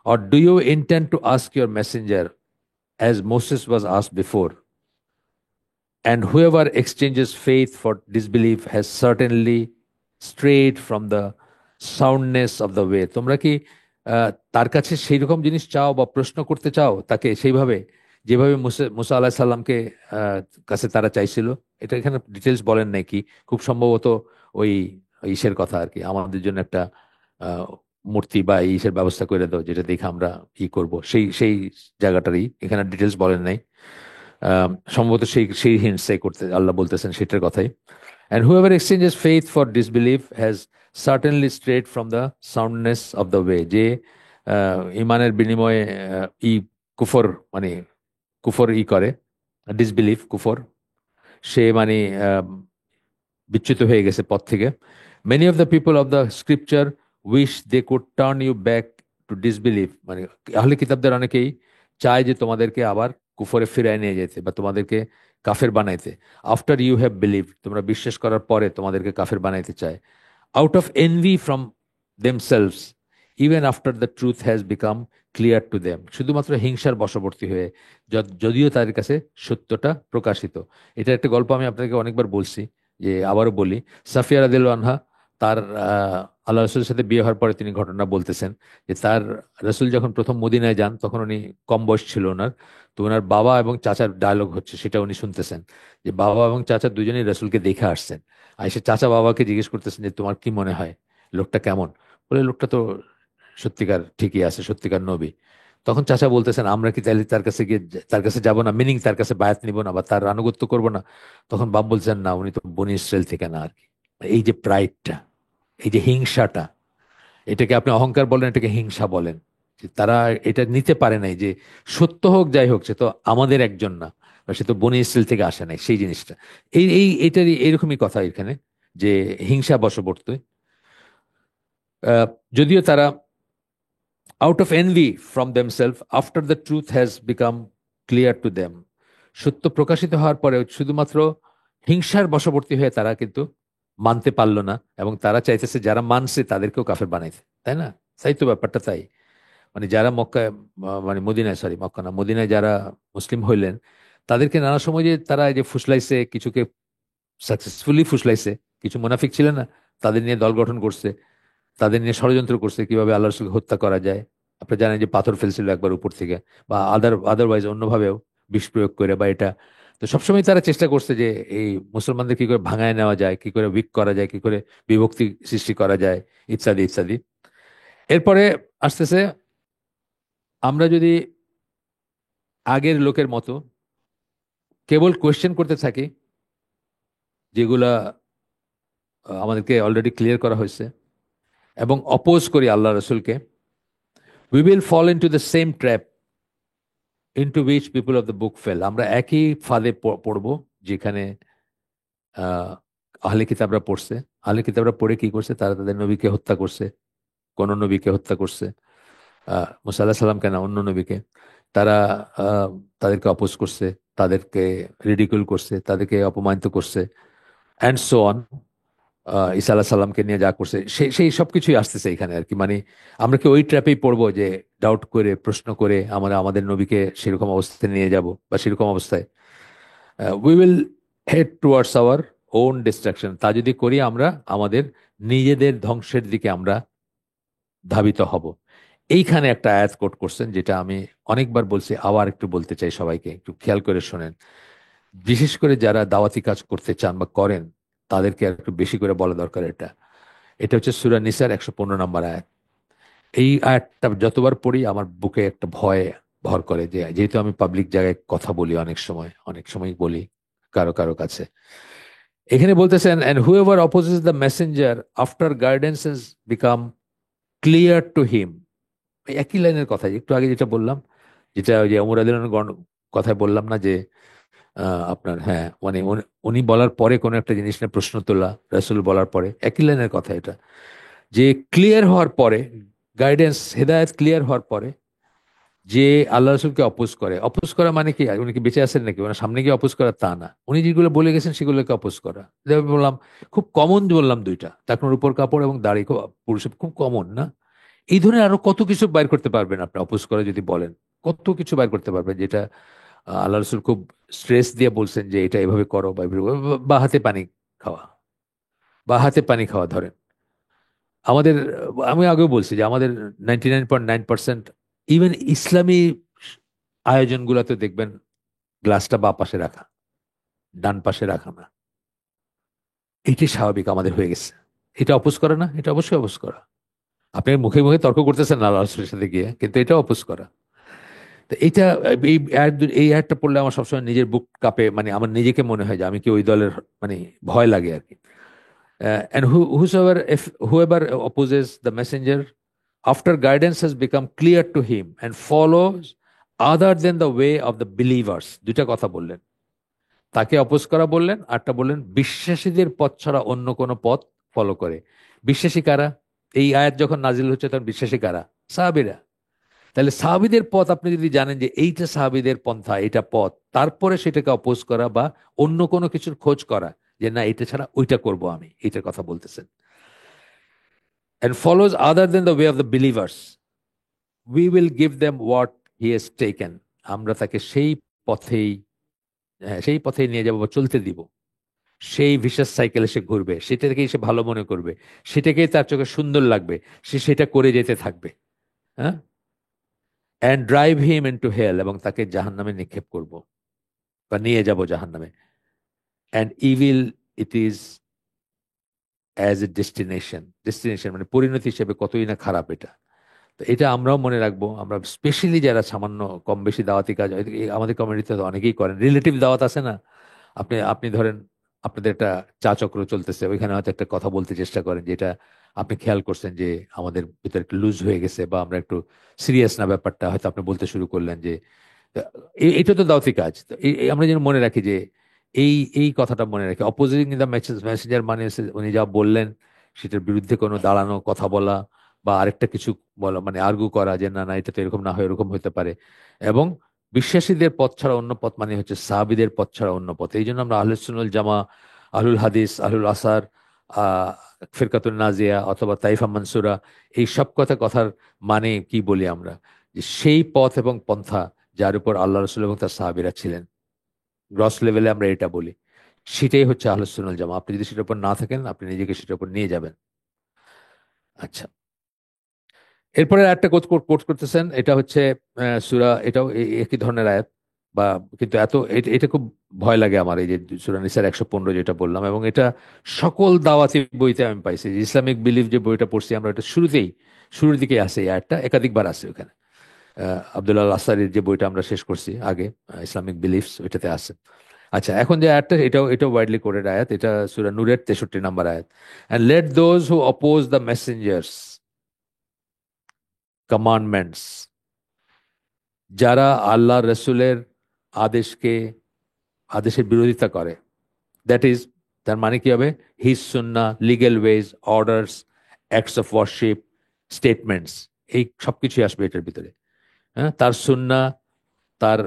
or do you intend to ask your messenger as Moses was asked before, and whoever exchanges faith for disbelief has certainly strayed from the soundness of the way। তোমরা কি তার কাছে সেই রকম জিনিস চাও বা প্রশ্ন করতে চাও তাকে সেইভাবে, যেভাবে মুসা আলাহ সাল্লামকে কাছে তারা চাইছিল? এটা এখানে ডিটেলস বলেন নাকি, খুব সম্ভবত ওই ইসের কথা আর কি, আমাদের জন্য একটা আহ, মূর্তি বা ইসের ব্যবস্থা করে দাও যেটা দেখে আমরা ই করব, সেই সেই জায়গাটারই এখানে ডিটেলস বলেন নাই। সম্ভবত সেই সেই হিন্টসে করতে আল্লাহ বলতেছেন সেটার কথাই। And whoever exchanges faith for disbelief has certainly strayed from the soundness of the way। যে ইমানের বিনিময়ে কুফর, মানে কুফর করে, ডিসবিলিভ কুফর, সে আহ, বিচ্যুত হয়ে গেছে পথ থেকে। Many of the people of the scripture wish they could turn you back to disbelief. আহলে কিতাবদের অনেকেই চায় যে তোমাদেরকে আবার কুফরে ফিরায় নিয়ে যেতে বা তোমাদেরকে কাফের বানাইতে। আফটার ইউ হ্যাভ বিলিভ, তোমরা বিশ্বাস করার পরে তোমাদেরকে কাফের বানাইতে চায়। Out of envy from themselves even after the truth has become clear to them, শুধুমাত্র হিংসার বশবর্তী হয়ে, যদিও তাদের কাছে সত্যটা প্রকাশিত। এটা একটা গল্প আমি আপনাকে অনেকবার বলছি, যে আবারও বলি। সাফিয়া রাদিয়াল্লাহু আনহা, তার আল্লাহ রসুলের সাথে বিয়ে হওয়ার পরে তিনি ঘটনা বলতেছেন যে তার রসুল যখন প্রথম মদিনায় যান তখন উনি কম বয়স ছিল ওনার। তো ওনার বাবা এবং চাচার ডায়লগ হচ্ছে, সেটা উনি শুনতেছেন, যে বাবা এবং চাচা দুজনেই রসুলকে দেখে আসছেন। আর সে চাচা বাবাকে জিজ্ঞেস করতেছেন যে তোমার কি মনে হয় লোকটা কেমন? বলে লোকটা তো সত্যিকার ঠিকই আছে, সত্যিকার নবী। তখন চাচা বলতেছেন আমরা কি তাহলে তার কাছে গিয়ে তার কাছে যাব না, মিনিং তার কাছে বায়াত নিব না বা তার আনুগত্য করব না? তখন বাপ বলছেন না, উনি তো বনি ইসরায়েল থেকে না আর কি। এই যে প্রাইডটা, এই যে হিংসাটা, এটাকে আপনি অহংকার বলেন, এটাকে হিংসা বলেন। যে তারা এটা নিতে পারে নাই যে সত্য হোক যাই হোক, সে তো আমাদের একজন না, বা সে তো বনি ইসরায়েল থেকে আসে নাই, সেই জিনিসটা। এটারই এইরকমই কথা এখানে, যে হিংসা বশবর্তী। যদিও তারা out of envy from themself after the truth has become clear to them, সত্য প্রকাশিত হওয়ার পরে শুধুমাত্র হিংসার বশবর্তী হয়ে তারা কিন্তু মানতে পারলো না, এবং তারা চাইতেছে যারা মানছে তাদেরকেও কাফের বানাইতে, তাই না? তাই তো ব্যাপারটা তাই। মানে যারা মক্কায়, মানে মদিনায়, সরি মক্কা না, মদিনায় যারা মুসলিম হইলেন, তাদেরকে নানা সময় যে তারা এই যে ফুসলাইছে, কিছুকে সাকসেসফুলি ফুসলাইছে, কিছু মুনাফিক ছিলেন না, তাদের নিয়ে দল গঠন করছে, তাদের নিয়ে ষড়যন্ত্র করছে কিভাবে আল্লাহ রসুলকে হত্যা করা যায়। আপনি জানেন যে পাথর ফেলছিল একবার উপর থেকে, বা আদারওয়াইজ অন্যভাবেও বিষ প্রয়োগ করে বা এটা। তো সবসময় তারা চেষ্টা করছে যে এই মুসলমানদের কি করে ভাঙায় নেওয়া যায়, কি করে উইক করা যায়, কি করে বিভক্তি সৃষ্টি করা যায়, ইত্যাদি ইত্যাদি। এরপরে আসতেছে, আমরা যদি আগের লোকের মতো কেবল কোয়েশ্চেন করতে থাকি, যেগুলা আমাদেরকে অলরেডি ক্লিয়ার করা হয়েছে, এবং অপোজ করি আল্লাহ রসুলকে, we will fall into the same trap into which people of the book fell. আমরা একই ফাঁদে পড়বো, যেখানে আহ আহলে কিতাবরা পড়ছে। আহলে কিতাবরা পড়ে কি করছে? তারা তাদের নবীকে হত্যা করছে, কোন নবীকে হত্যা করছে, মুসা আল্লাহ সাল্লাম কেন, অন্য নবীকে। তারা তাদেরকে অপোজ করছে, তাদেরকে রিডিকুল করছে, তাদেরকে অপমানিত করছে, অ্যান্ড সো অন। ঈসা আলাহ সাল্লামকে নিয়ে যা করছে, সেই সব কিছুই আসতেছে এখানে আর কি। মানে আমরা কি ওই ট্র্যাপেই পড়বো, যে ডাউট করে, প্রশ্ন করে আমরা আমাদের নবীকে সেরকম অবস্থায় নিয়ে যাব, বা সেরকম অবস্থায় we will head towards our own destruction. তা যদি করি, আমরা আমাদের নিজেদের ধ্বংসের দিকে আমরা ধাবিত হব। এইখানে একটা আয়াত কোট করছেন, যেটা আমি অনেকবার বলছি, আবার একটু বলতে চাই, সবাইকে একটু খেয়াল করে শোনেন। বিশেষ করে যারা দাওয়াতি কাজ করতে চান বা করেন, তাদেরকে আর একটু বেশি করে বলা দরকার এটা। এটা হচ্ছে সূরা নিসার 115 নম্বর আয়াত। এই আয়াতটা যতবার পড়ি আমার বুকে একটা ভয় ভর করে, যে যেহেতু আমি পাবলিক জায়গায় কথা বলি, অনেক সময় বলি কারো কারো কাছে। এখানে বলতেছেন, and whoever opposes the messenger after guidance has become clear to him। এই একই লাইনের কথা একটু আগে যেটা বললাম, যেটা ওই যে ওমর রাদিয়াল্লাহু আনহুর কথায় বললাম না, যে আপনার, হ্যাঁ, মানে উনি বলার পরে কোনো একটা জিনিস নিয়ে প্রশ্ন তোলা, রাসূল বলার পরে, একই লাইনের কথা এটা। যে ক্লিয়ার হওয়ার পরে, গাইডেন্স, হেদায়েত ক্লিয়ার হওয়ার পরে, যে আল্লাহ রসুলকে অপোজ করে। অপোজ করা মানে কি? উনি কি বেঁচে আছেন নাকি? ওনার সামনে গিয়ে অপোজ করা তা না, উনি যেগুলো বলে গেছেন সেগুলোকে অপোজ করা। যেভাবে বললাম, খুব কমন বললাম দুইটা, টাকনোর উপর কাপড় এবং দাড়ি, খুব পুরুষের খুব কমন না? এই ধরনের আরো কত কিছু বাইর করতে পারবেন আপনি অপোজ করে যদি বলেন, কত কিছু বাইর করতে পারবেন, যেটা আল্লাহ রসুল খুব স্ট্রেস দিয়ে বলছেন যে এটা এভাবে করো, বা বা হাতে পানি খাওয়া, বা হাতে পানি খাওয়া ধরেন। আমাদের, আমি আগেও বলছি যে আমাদের 99.9%, ইভেন ইসলামী আয়োজনগুলোতে দেখবেন গ্লাসটা বা পাশে রাখা, ডান পাশে রাখা না। এটি স্বাভাবিক আমাদের হয়ে গেছে। এটা অপোজ করা না? এটা অবশ্যই অপোজ করা। আপনি মুখে মুখে তর্ক করতেছেন না আল্লাহ রাসূলের সাথে গিয়ে, কিন্তু এটা অপোজ করা। তো এইটা, এই অ্যাডটা পড়লে আমার সবসময় নিজের বুক কাঁপে, মানে আমার নিজেকে মনে হয় যে আমি কি ওই দলের, মানে ভয় লাগে আর কি। And whoever opposes the messenger after guidance has become clear to him and follows other than the way of the believers, দুইটা কথা বললেন, তাকে অপোজ করা বললেন, আরটা বললেন বিশ্বাসীদের পথ ছাড়া অন্য কোনো পথ ফলো করে। বিশ্বাসী কারা? এই আয়াত যখন নাজিল হচ্ছে তখন বিশ্বাসী কারা? সাহাবীরা। তাহলে সাহাবীদের পথ আপনি যদি জানেন যে এইটা সাহাবীদের পন্থা, এটা পথ, তারপরে সেটাকে অপোজ করা বা অন্য কোনো কিছুর খোঁজ করা যে না এটা ছাড়া ওইটা করব আমি, এটার কথা বলতেছেন। And follows other than the way of the believers, we will give them what he has taken. আমরা তাকে সেই পথেই, সেই পথেই নিয়ে যাবো বা চলতে দিব। সেই ভিসাস সাইকেলে সে ঘুরবে, সেটাকেই সে ভালো মনে করবে, সেটাকেই তার চোখে সুন্দর লাগবে, সে সেটা করে যেতে থাকবে। হ্যাঁ, অ্যান্ড ড্রাইভ হিম ইনটু হেল, এবং তাকে জাহান্নামে নিক্ষেপ করব বা নিয়ে যাব জাহান্নামে। And evil it is as a destination, destination মানে পরিণতি হিসেবে কতই না খারাপ এটা। তো এটা আমরাও মনে রাখবো। আমরা স্পেশালি যারা সামান্য কম বেশি দাওয়াতি কাজ আমাদের কমিউনিটিতে তো অনেকেই করেন, রিলেটিভ দাওয়াত আছে না, আপনি আপনি ধরেন আপনাদের একটা চা চক্র চলতেছে, ওইখানে হয়তো একটা কথা বলতে চেষ্টা করেন যেটা আপনি খেয়াল করছেন যে আমাদের ভিতরে একটু লুজ হয়ে গেছে বা আমরা একটু সিরিয়াস না ব্যাপারটা, হয়তো আপনি বলতে শুরু করলেন যে এটা তো দাওয়াতি কাজ। তো আমরা যেন মনে রাখি যে এই এই কথাটা মনে রাখি, অপোজিং দ্য মেসেঞ্জার মানে হচ্ছে উনি যা বললেন সেটার বিরুদ্ধে কোনো দাঁড়ানো কথা বলা বা আরেকটা কিছু বলা, মানে আর্গু করা যে না না এটা তো এরকম না হয় এরকম হতে পারে। এবং বিশ্বাসীদের পথ ছাড়া অন্য পথ মানে হচ্ছে সাহাবীদের পথ ছাড়া অন্য পথ। এই জন্য আমরা আহলুস সুন্নাহ ওয়াল জামা, আহলুল হাদিস, আহলুল আসার, আহ ফিরকাতুন নাজিয়া অথবা তাইফা মানসুরা, এই সব কথার মানে কি বলি আমরা, যে সেই পথ এবং পন্থা যার উপর আল্লাহ রসুল এবং তার সাহাবীরা ছিলেন, গ্রস লেভেলে আমরা এটা বলি, সেটাই হচ্ছে আহলুস সুন্নাহ ওয়াল জামা। আপনি যদি সেটার উপর না থাকেন আপনি নিজেকে সেটার উপর নিয়ে যাবেন। আচ্ছা, এরপরে একটা কোট কোট কোট করতেছেন, এটা হচ্ছে সূরা, এটাও একই ধরনের আয়াত বা, কিন্তু এটা খুব ভয় লাগে আমার, এই যে সূরা নিসার 115 যেটা বললাম, এবং এটা সকল দাওয়াতি বইতে আমি পাইছি। ইসলামিক বিলিফ যে বইটা পড়ছি আমরা, এটা শুরুর দিকে আছে এই আয়াতটা, একাধিকবার আছে ওখানে। আব্দুল্লাহ আল আসারির যে বইটা আমরা শেষ করছি আগে, ইসলামিক বিলিফস, ওইটাতে আছে। আচ্ছা, এখন যে আয়াতটা, এটাও ওয়াইডলি কোটেড আয়াত, এটা সূরা নূরের 63 নম্বর আয়াত। And let those who oppose the messenger's commandments, যারা আল্লাহ রসুলের আদেশকে, আদেশের বিরোধিতা করে, দ্যাট ইজ, তার মানে কি হবে, his sunnah, legal ways, orders, acts of worship, statements, এই সবকিছু আসবে এটার ভিতরে। হ্যাঁ, তার সুন্নাহ, তার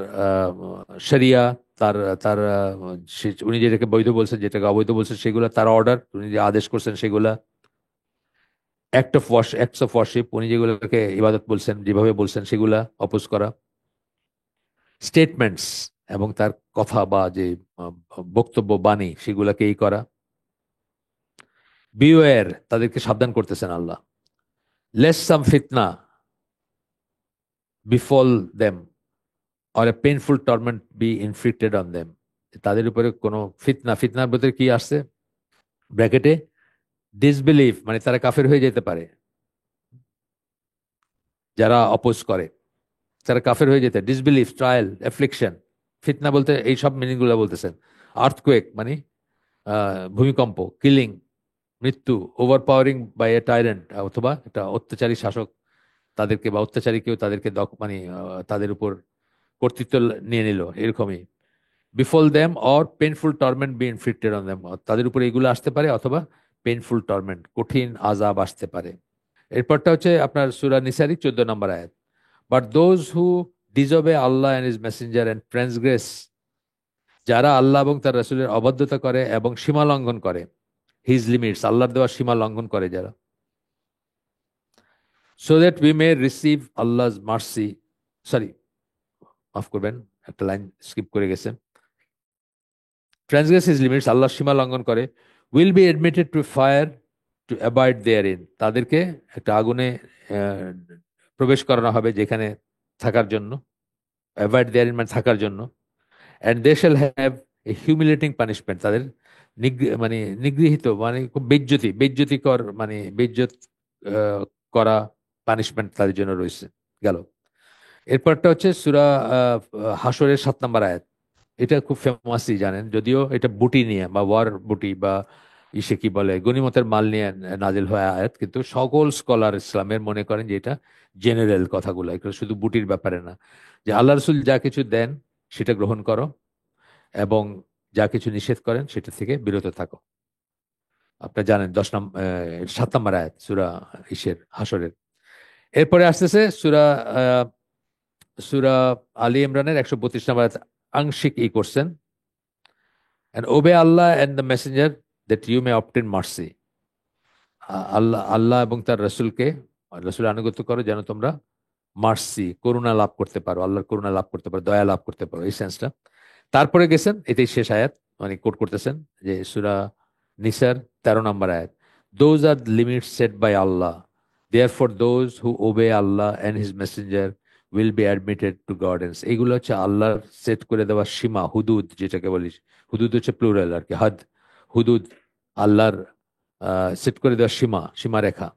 শরিয়া, তার তার উনি যেটাকে বৈধ বলছেন, যেটাকে অবৈধ বলছেন সেগুলা, তার অর্ডার, উনি যে আদেশ করছেন সেগুলা, অ্যাক্টস অফ ওয়ার্শিপ, উনি যেগুলোকে ইবাদত বলছেন, যেভাবে বলছেন সেগুলা অপোজ করা, স্টেটমেন্টস, এবং তার কথা বা যে আহ, বক্তব্য বাণী সেগুলাকেই করা, বিওয়্যার, তাদেরকে সাবধান করতেছেন আল্লাহ, লেস সাম ফিতনা befall them or a painful torment be inflicted on them, তাদের উপরে কোনো ফিতনা, ফিতনার ভিতরে কি আসছে ব্র্যাকেটে, ডিসবিলিভ মানে তারা কাফের হয়ে যেতে পারে, যারা অপোজ করে তারা কাফের হয়ে যেতে, ডিসবিলিভ, ট্রায়াল, অ্যাফ্লিকশন, ফিতনা বলতে এই সব মিনিং গুলো বলতেছেন। আর্থকুয়েক মানে ভূমিকম্প, কিলিং মৃত্যু, overpowering by a tyrant, অথবা একটা অত্যাচারী শাসক তাদেরকে বা অত্যাচারী কেউ তাদেরকে মানে তাদের উপর কর্তৃত্ব নিয়ে নিল, এরকমই। Befall them or painful torment be inflicted on them, তাদের উপরে এগুলো আসতে পারে, অথবা পেইনফুল টর্মেন্ট, কঠিন আযাব আসতে পারে। এরপরটা হচ্ছে আপনার সূরা নিসারী 14 নম্বর আয়াত, but those who disobey Allah and his messenger and transgress, যারা আল্লাহ এবং তার রাসূলের অবাধ্যতা করে এবং সীমা লঙ্ঘন করে, হিজ লিমিটস, আল্লাহর দেওয়া সীমা লঙ্ঘন করে যারা, so that we may receive Allah's mercy, sorry মাফ করবেন একটা লাইন স্কিপ করে গেছে, ট্রান্সগ্রেস হিজ লিমিটস, আল্লাহর সীমা লঙ্ঘন করে, will be admitted to fire to abide therein, তাদেরকে একটা আগুনে আহ, প্রবেশ করানো হবে যেখানে থাকার জন্য, অ্যাভয়েড দেয়ার ইন মানে থাকার জন্য, and they shall have a humiliating punishment, তাদের মানে নিগৃহীত মানে খুব বেজ্জতিকর মানে বেজ্জত আহ, করা পানিশমেন্ট তাদের জন্য রয়েছে। গেল, এরপরটা হচ্ছে সূরা হাসরের 7 নম্বর আয়াত, এটা খুব ফেমাসই জানেন, যদিও এটা বুটি নিয়ে বা ওয়ার বুটি বা ইসে কি বলে গনিমতের মাল নিয়ে নাজিল হয়ে আয়াত, কিন্তু সকল স্কলার ইসলামের মনে করেন যে এটা জেনারেল কথাগুলো, এটা শুধু বুটির ব্যাপারে না, যে আল্লাহ রসুল যা কিছু দেন সেটা গ্রহণ করো এবং যা কিছু নিষেধ করেন সেটা থেকে বিরত থাকো। আপনারা জানেন 7 নম্বর আয়াত সূরা হাসরের। এরপরে আসতেছে সূরা সূরা আলী ইমরানের 132 নম্বর আয়াত আংশিক এই করছেন, and obey Allah and the messenger that you may obtain mercy. আল্লাহ আল্লাহ এবং তার রসুলের আনুগত্য করো যেন তোমরা মার্সি, করুণা লাভ করতে পারো, আল্লাহর করুণা লাভ করতে পারো, দয়া লাভ করতে পারো, এই সেন্সটা। তারপরে গেছেন, এটাই শেষ আয়াত, মানে কোট করতেছেন যে সূরা নিসার 13 নম্বর আয়াত, those are limits set by Allah, therefore those who obey Allah and his messenger will be admitted to gardens. এইগুলো হচ্ছে আল্লাহর সেট করে দেওয়া সীমা, হুদুদ যেটাকে বলিস। হুদুদ হচ্ছে প্লুরাল আর কি, হদ, হুদুদ, আল্লাহর সেট করে দেওয়া সীমা, সীমারেখা।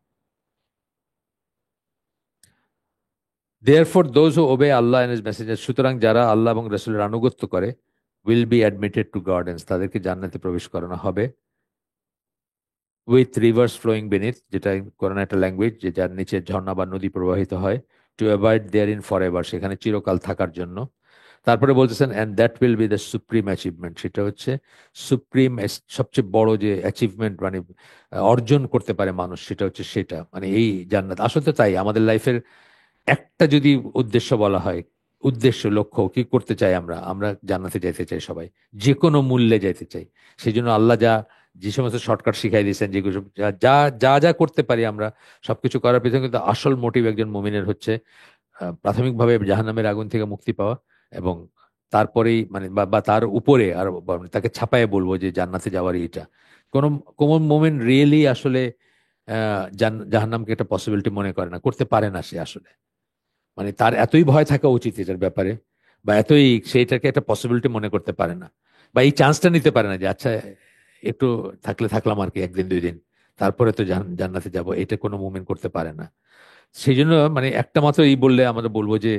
Therefore those who obey Allah and his messenger, সুতরাং যারা আল্লাহ এবং রাসূলের আনুগত্য করে, will be admitted to gardens, তাদেরকে জান্নাতে প্রবেশ করানো হবে, উইথ রিভার্স ফ্লোয়িং বেনিথ, যেটা কোরআন একটা ল্যাঙ্গুয়েজ, যে যার নিচে ঝর্ণা বা নদী প্রবাহিত হয়, to abide therein forever, সেখানে চিরকাল থাকার জন্য। তারপরে বলতেছেন, and that will be the supreme achievement, সেটা হচ্ছে সুপ্রিম, সবচেয়ে বড় যে অ্যাচিভমেন্ট, মানে অর্জন করতে পারে মানুষ, সেটা হচ্ছে সেটা, মানে এই জান্নাত। আসলে তো তাই, আমাদের লাইফের একটা যদি উদ্দেশ্য বলা হয়, উদ্দেশ্য লক্ষ্য কি করতে চাই আমরা, আমরা জান্নাতে যাইতে চাই সবাই, যে কোনো মূল্যে যাইতে চাই। সেই জন্য আল্লাহ যে সমস্ত শর্টকাট শিখাই দিয়েছেন, যেগুলো যা যা যা যা করতে পারি আমরা, সবকিছু করার পিছনে কিন্তু আসল মোটিভ একজন মুমিনের হচ্ছে প্রাথমিকভাবে জাহান্নামের আগুন থেকে মুক্তি পাওয়া, এবং তারপরেই মানে বা তার উপরে আর তাকে ছাপায়ে বলবো যে জান্নাতে যাওয়ারই এটা। কোন কোন মোমেন্ট রিয়েলি আসলে জাহান্নামকে একটা পসিবিলিটি মনে করে না, করতে পারে না সে আসলে, মানে তার এতই ভয় থাকা উচিত এটার ব্যাপারে, বা এতই সেইটাকে একটা পসিবিলিটি মনে করতে পারে না, বা এই চান্সটা নিতে পারে না যে আচ্ছা একটু থাকলে থাকলাম আর কি, একদিন দুই দিন, তারপরে তো জান্নাতে যাব, এটা কোনো মুভমেন্ট করতে পারে না। সেই জন্য মানে একটা মাত্র এই বললে আমরা বলবো যে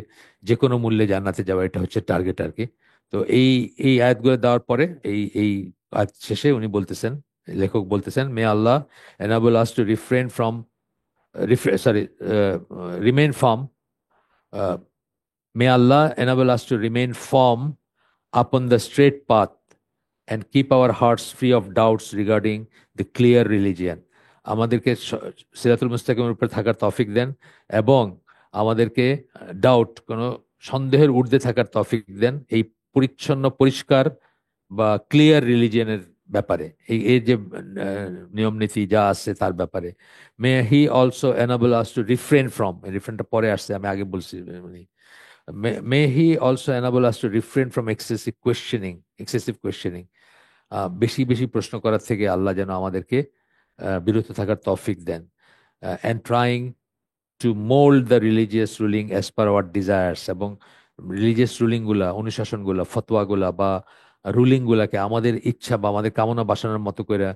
যে কোনো মূল্যে জান্নাতে যাওয়া, এটা হচ্ছে টার্গেট আর কি। তো এই এই আয়াতগুলো দেওয়ার পরে এই আয়াত শেষে উনি বলতেছেন, লেখক বলতেছেন, মে আল্লাহ enable us to refrain from sorry remain firm, uh, may Allah enable us to remain firm upon the straight path and keep our hearts free of doubts regarding the clear religion. আমাদেরকে সিরাতুল মুস্তাকিমের উপর থাকার তৌফিক দেন, এবং আমাদেরকে doubt, কোনো সন্দেহের ঊর্ধ্বে থাকার তৌফিক দেন এই পরিচ্ছন্ন, পরিষ্কার বা ক্লিয়ার রিলিজিয়নের ব্যাপারে, এই এই যে নিয়ম নীতি যা আছে তার ব্যাপারে। May he also enable us to refrain from, রিফ্রেনটা পরে আসছে, আমি আগে বলছি, মানে may he also enable us to refrain from excessive questioning, বেশি বেশি প্রশ্ন করার থেকে আল্লাহ যেন আমাদেরকে বিরত থাকার তৌফিক দেন, and trying to mold the religious ruling as per our desires, এবং রিলিজিয়াস রুলিং গুলা, অনুশাসন গুলা, ফতোয়া গুলা বা রুলিং গুলাকে আমাদের ইচ্ছা বা আমাদের কামনা বাসনার মতো করে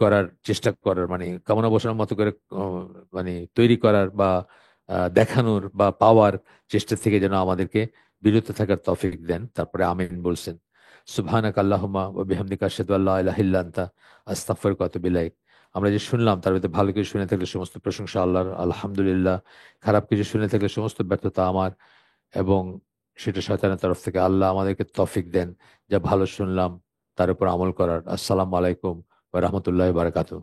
করার চেষ্টা করার, মানে কামনা বাসনার মতো করে মানে তৈরি করার বা দেখানোর বা পাওয়ার চেষ্টা থেকে যেন আমাদেরকে বিরত থাকার তৌফিক দেন। তারপরে আমিন বলছেন। সুবহানাক আল্লাহুম্মা ওয়া বিহামদিকা আশহাদু আল্লা ইলাহা ইল্লা আনতা আস্তাগফিরুকা ওয়া আতুবু ইলাইক। আমরা যে শুনলাম তার ভিতরে ভালো কিছু শুনে থাকলে সমস্ত প্রশংসা আল্লাহর, আলহামদুলিল্লাহ। খারাপ কিছু শুনে থাকলে সমস্ত ব্যর্থতা আমার, এবং সেটা শয়তানের তরফ থেকে। আল্লাহ আমাদেরকে তৌফিক দেন যা ভালো শুনলাম তার উপর আমল করার। আসসালামু আলাইকুম ওয়া রাহমাতুল্লাহি ওয়া বারাকাতুহু।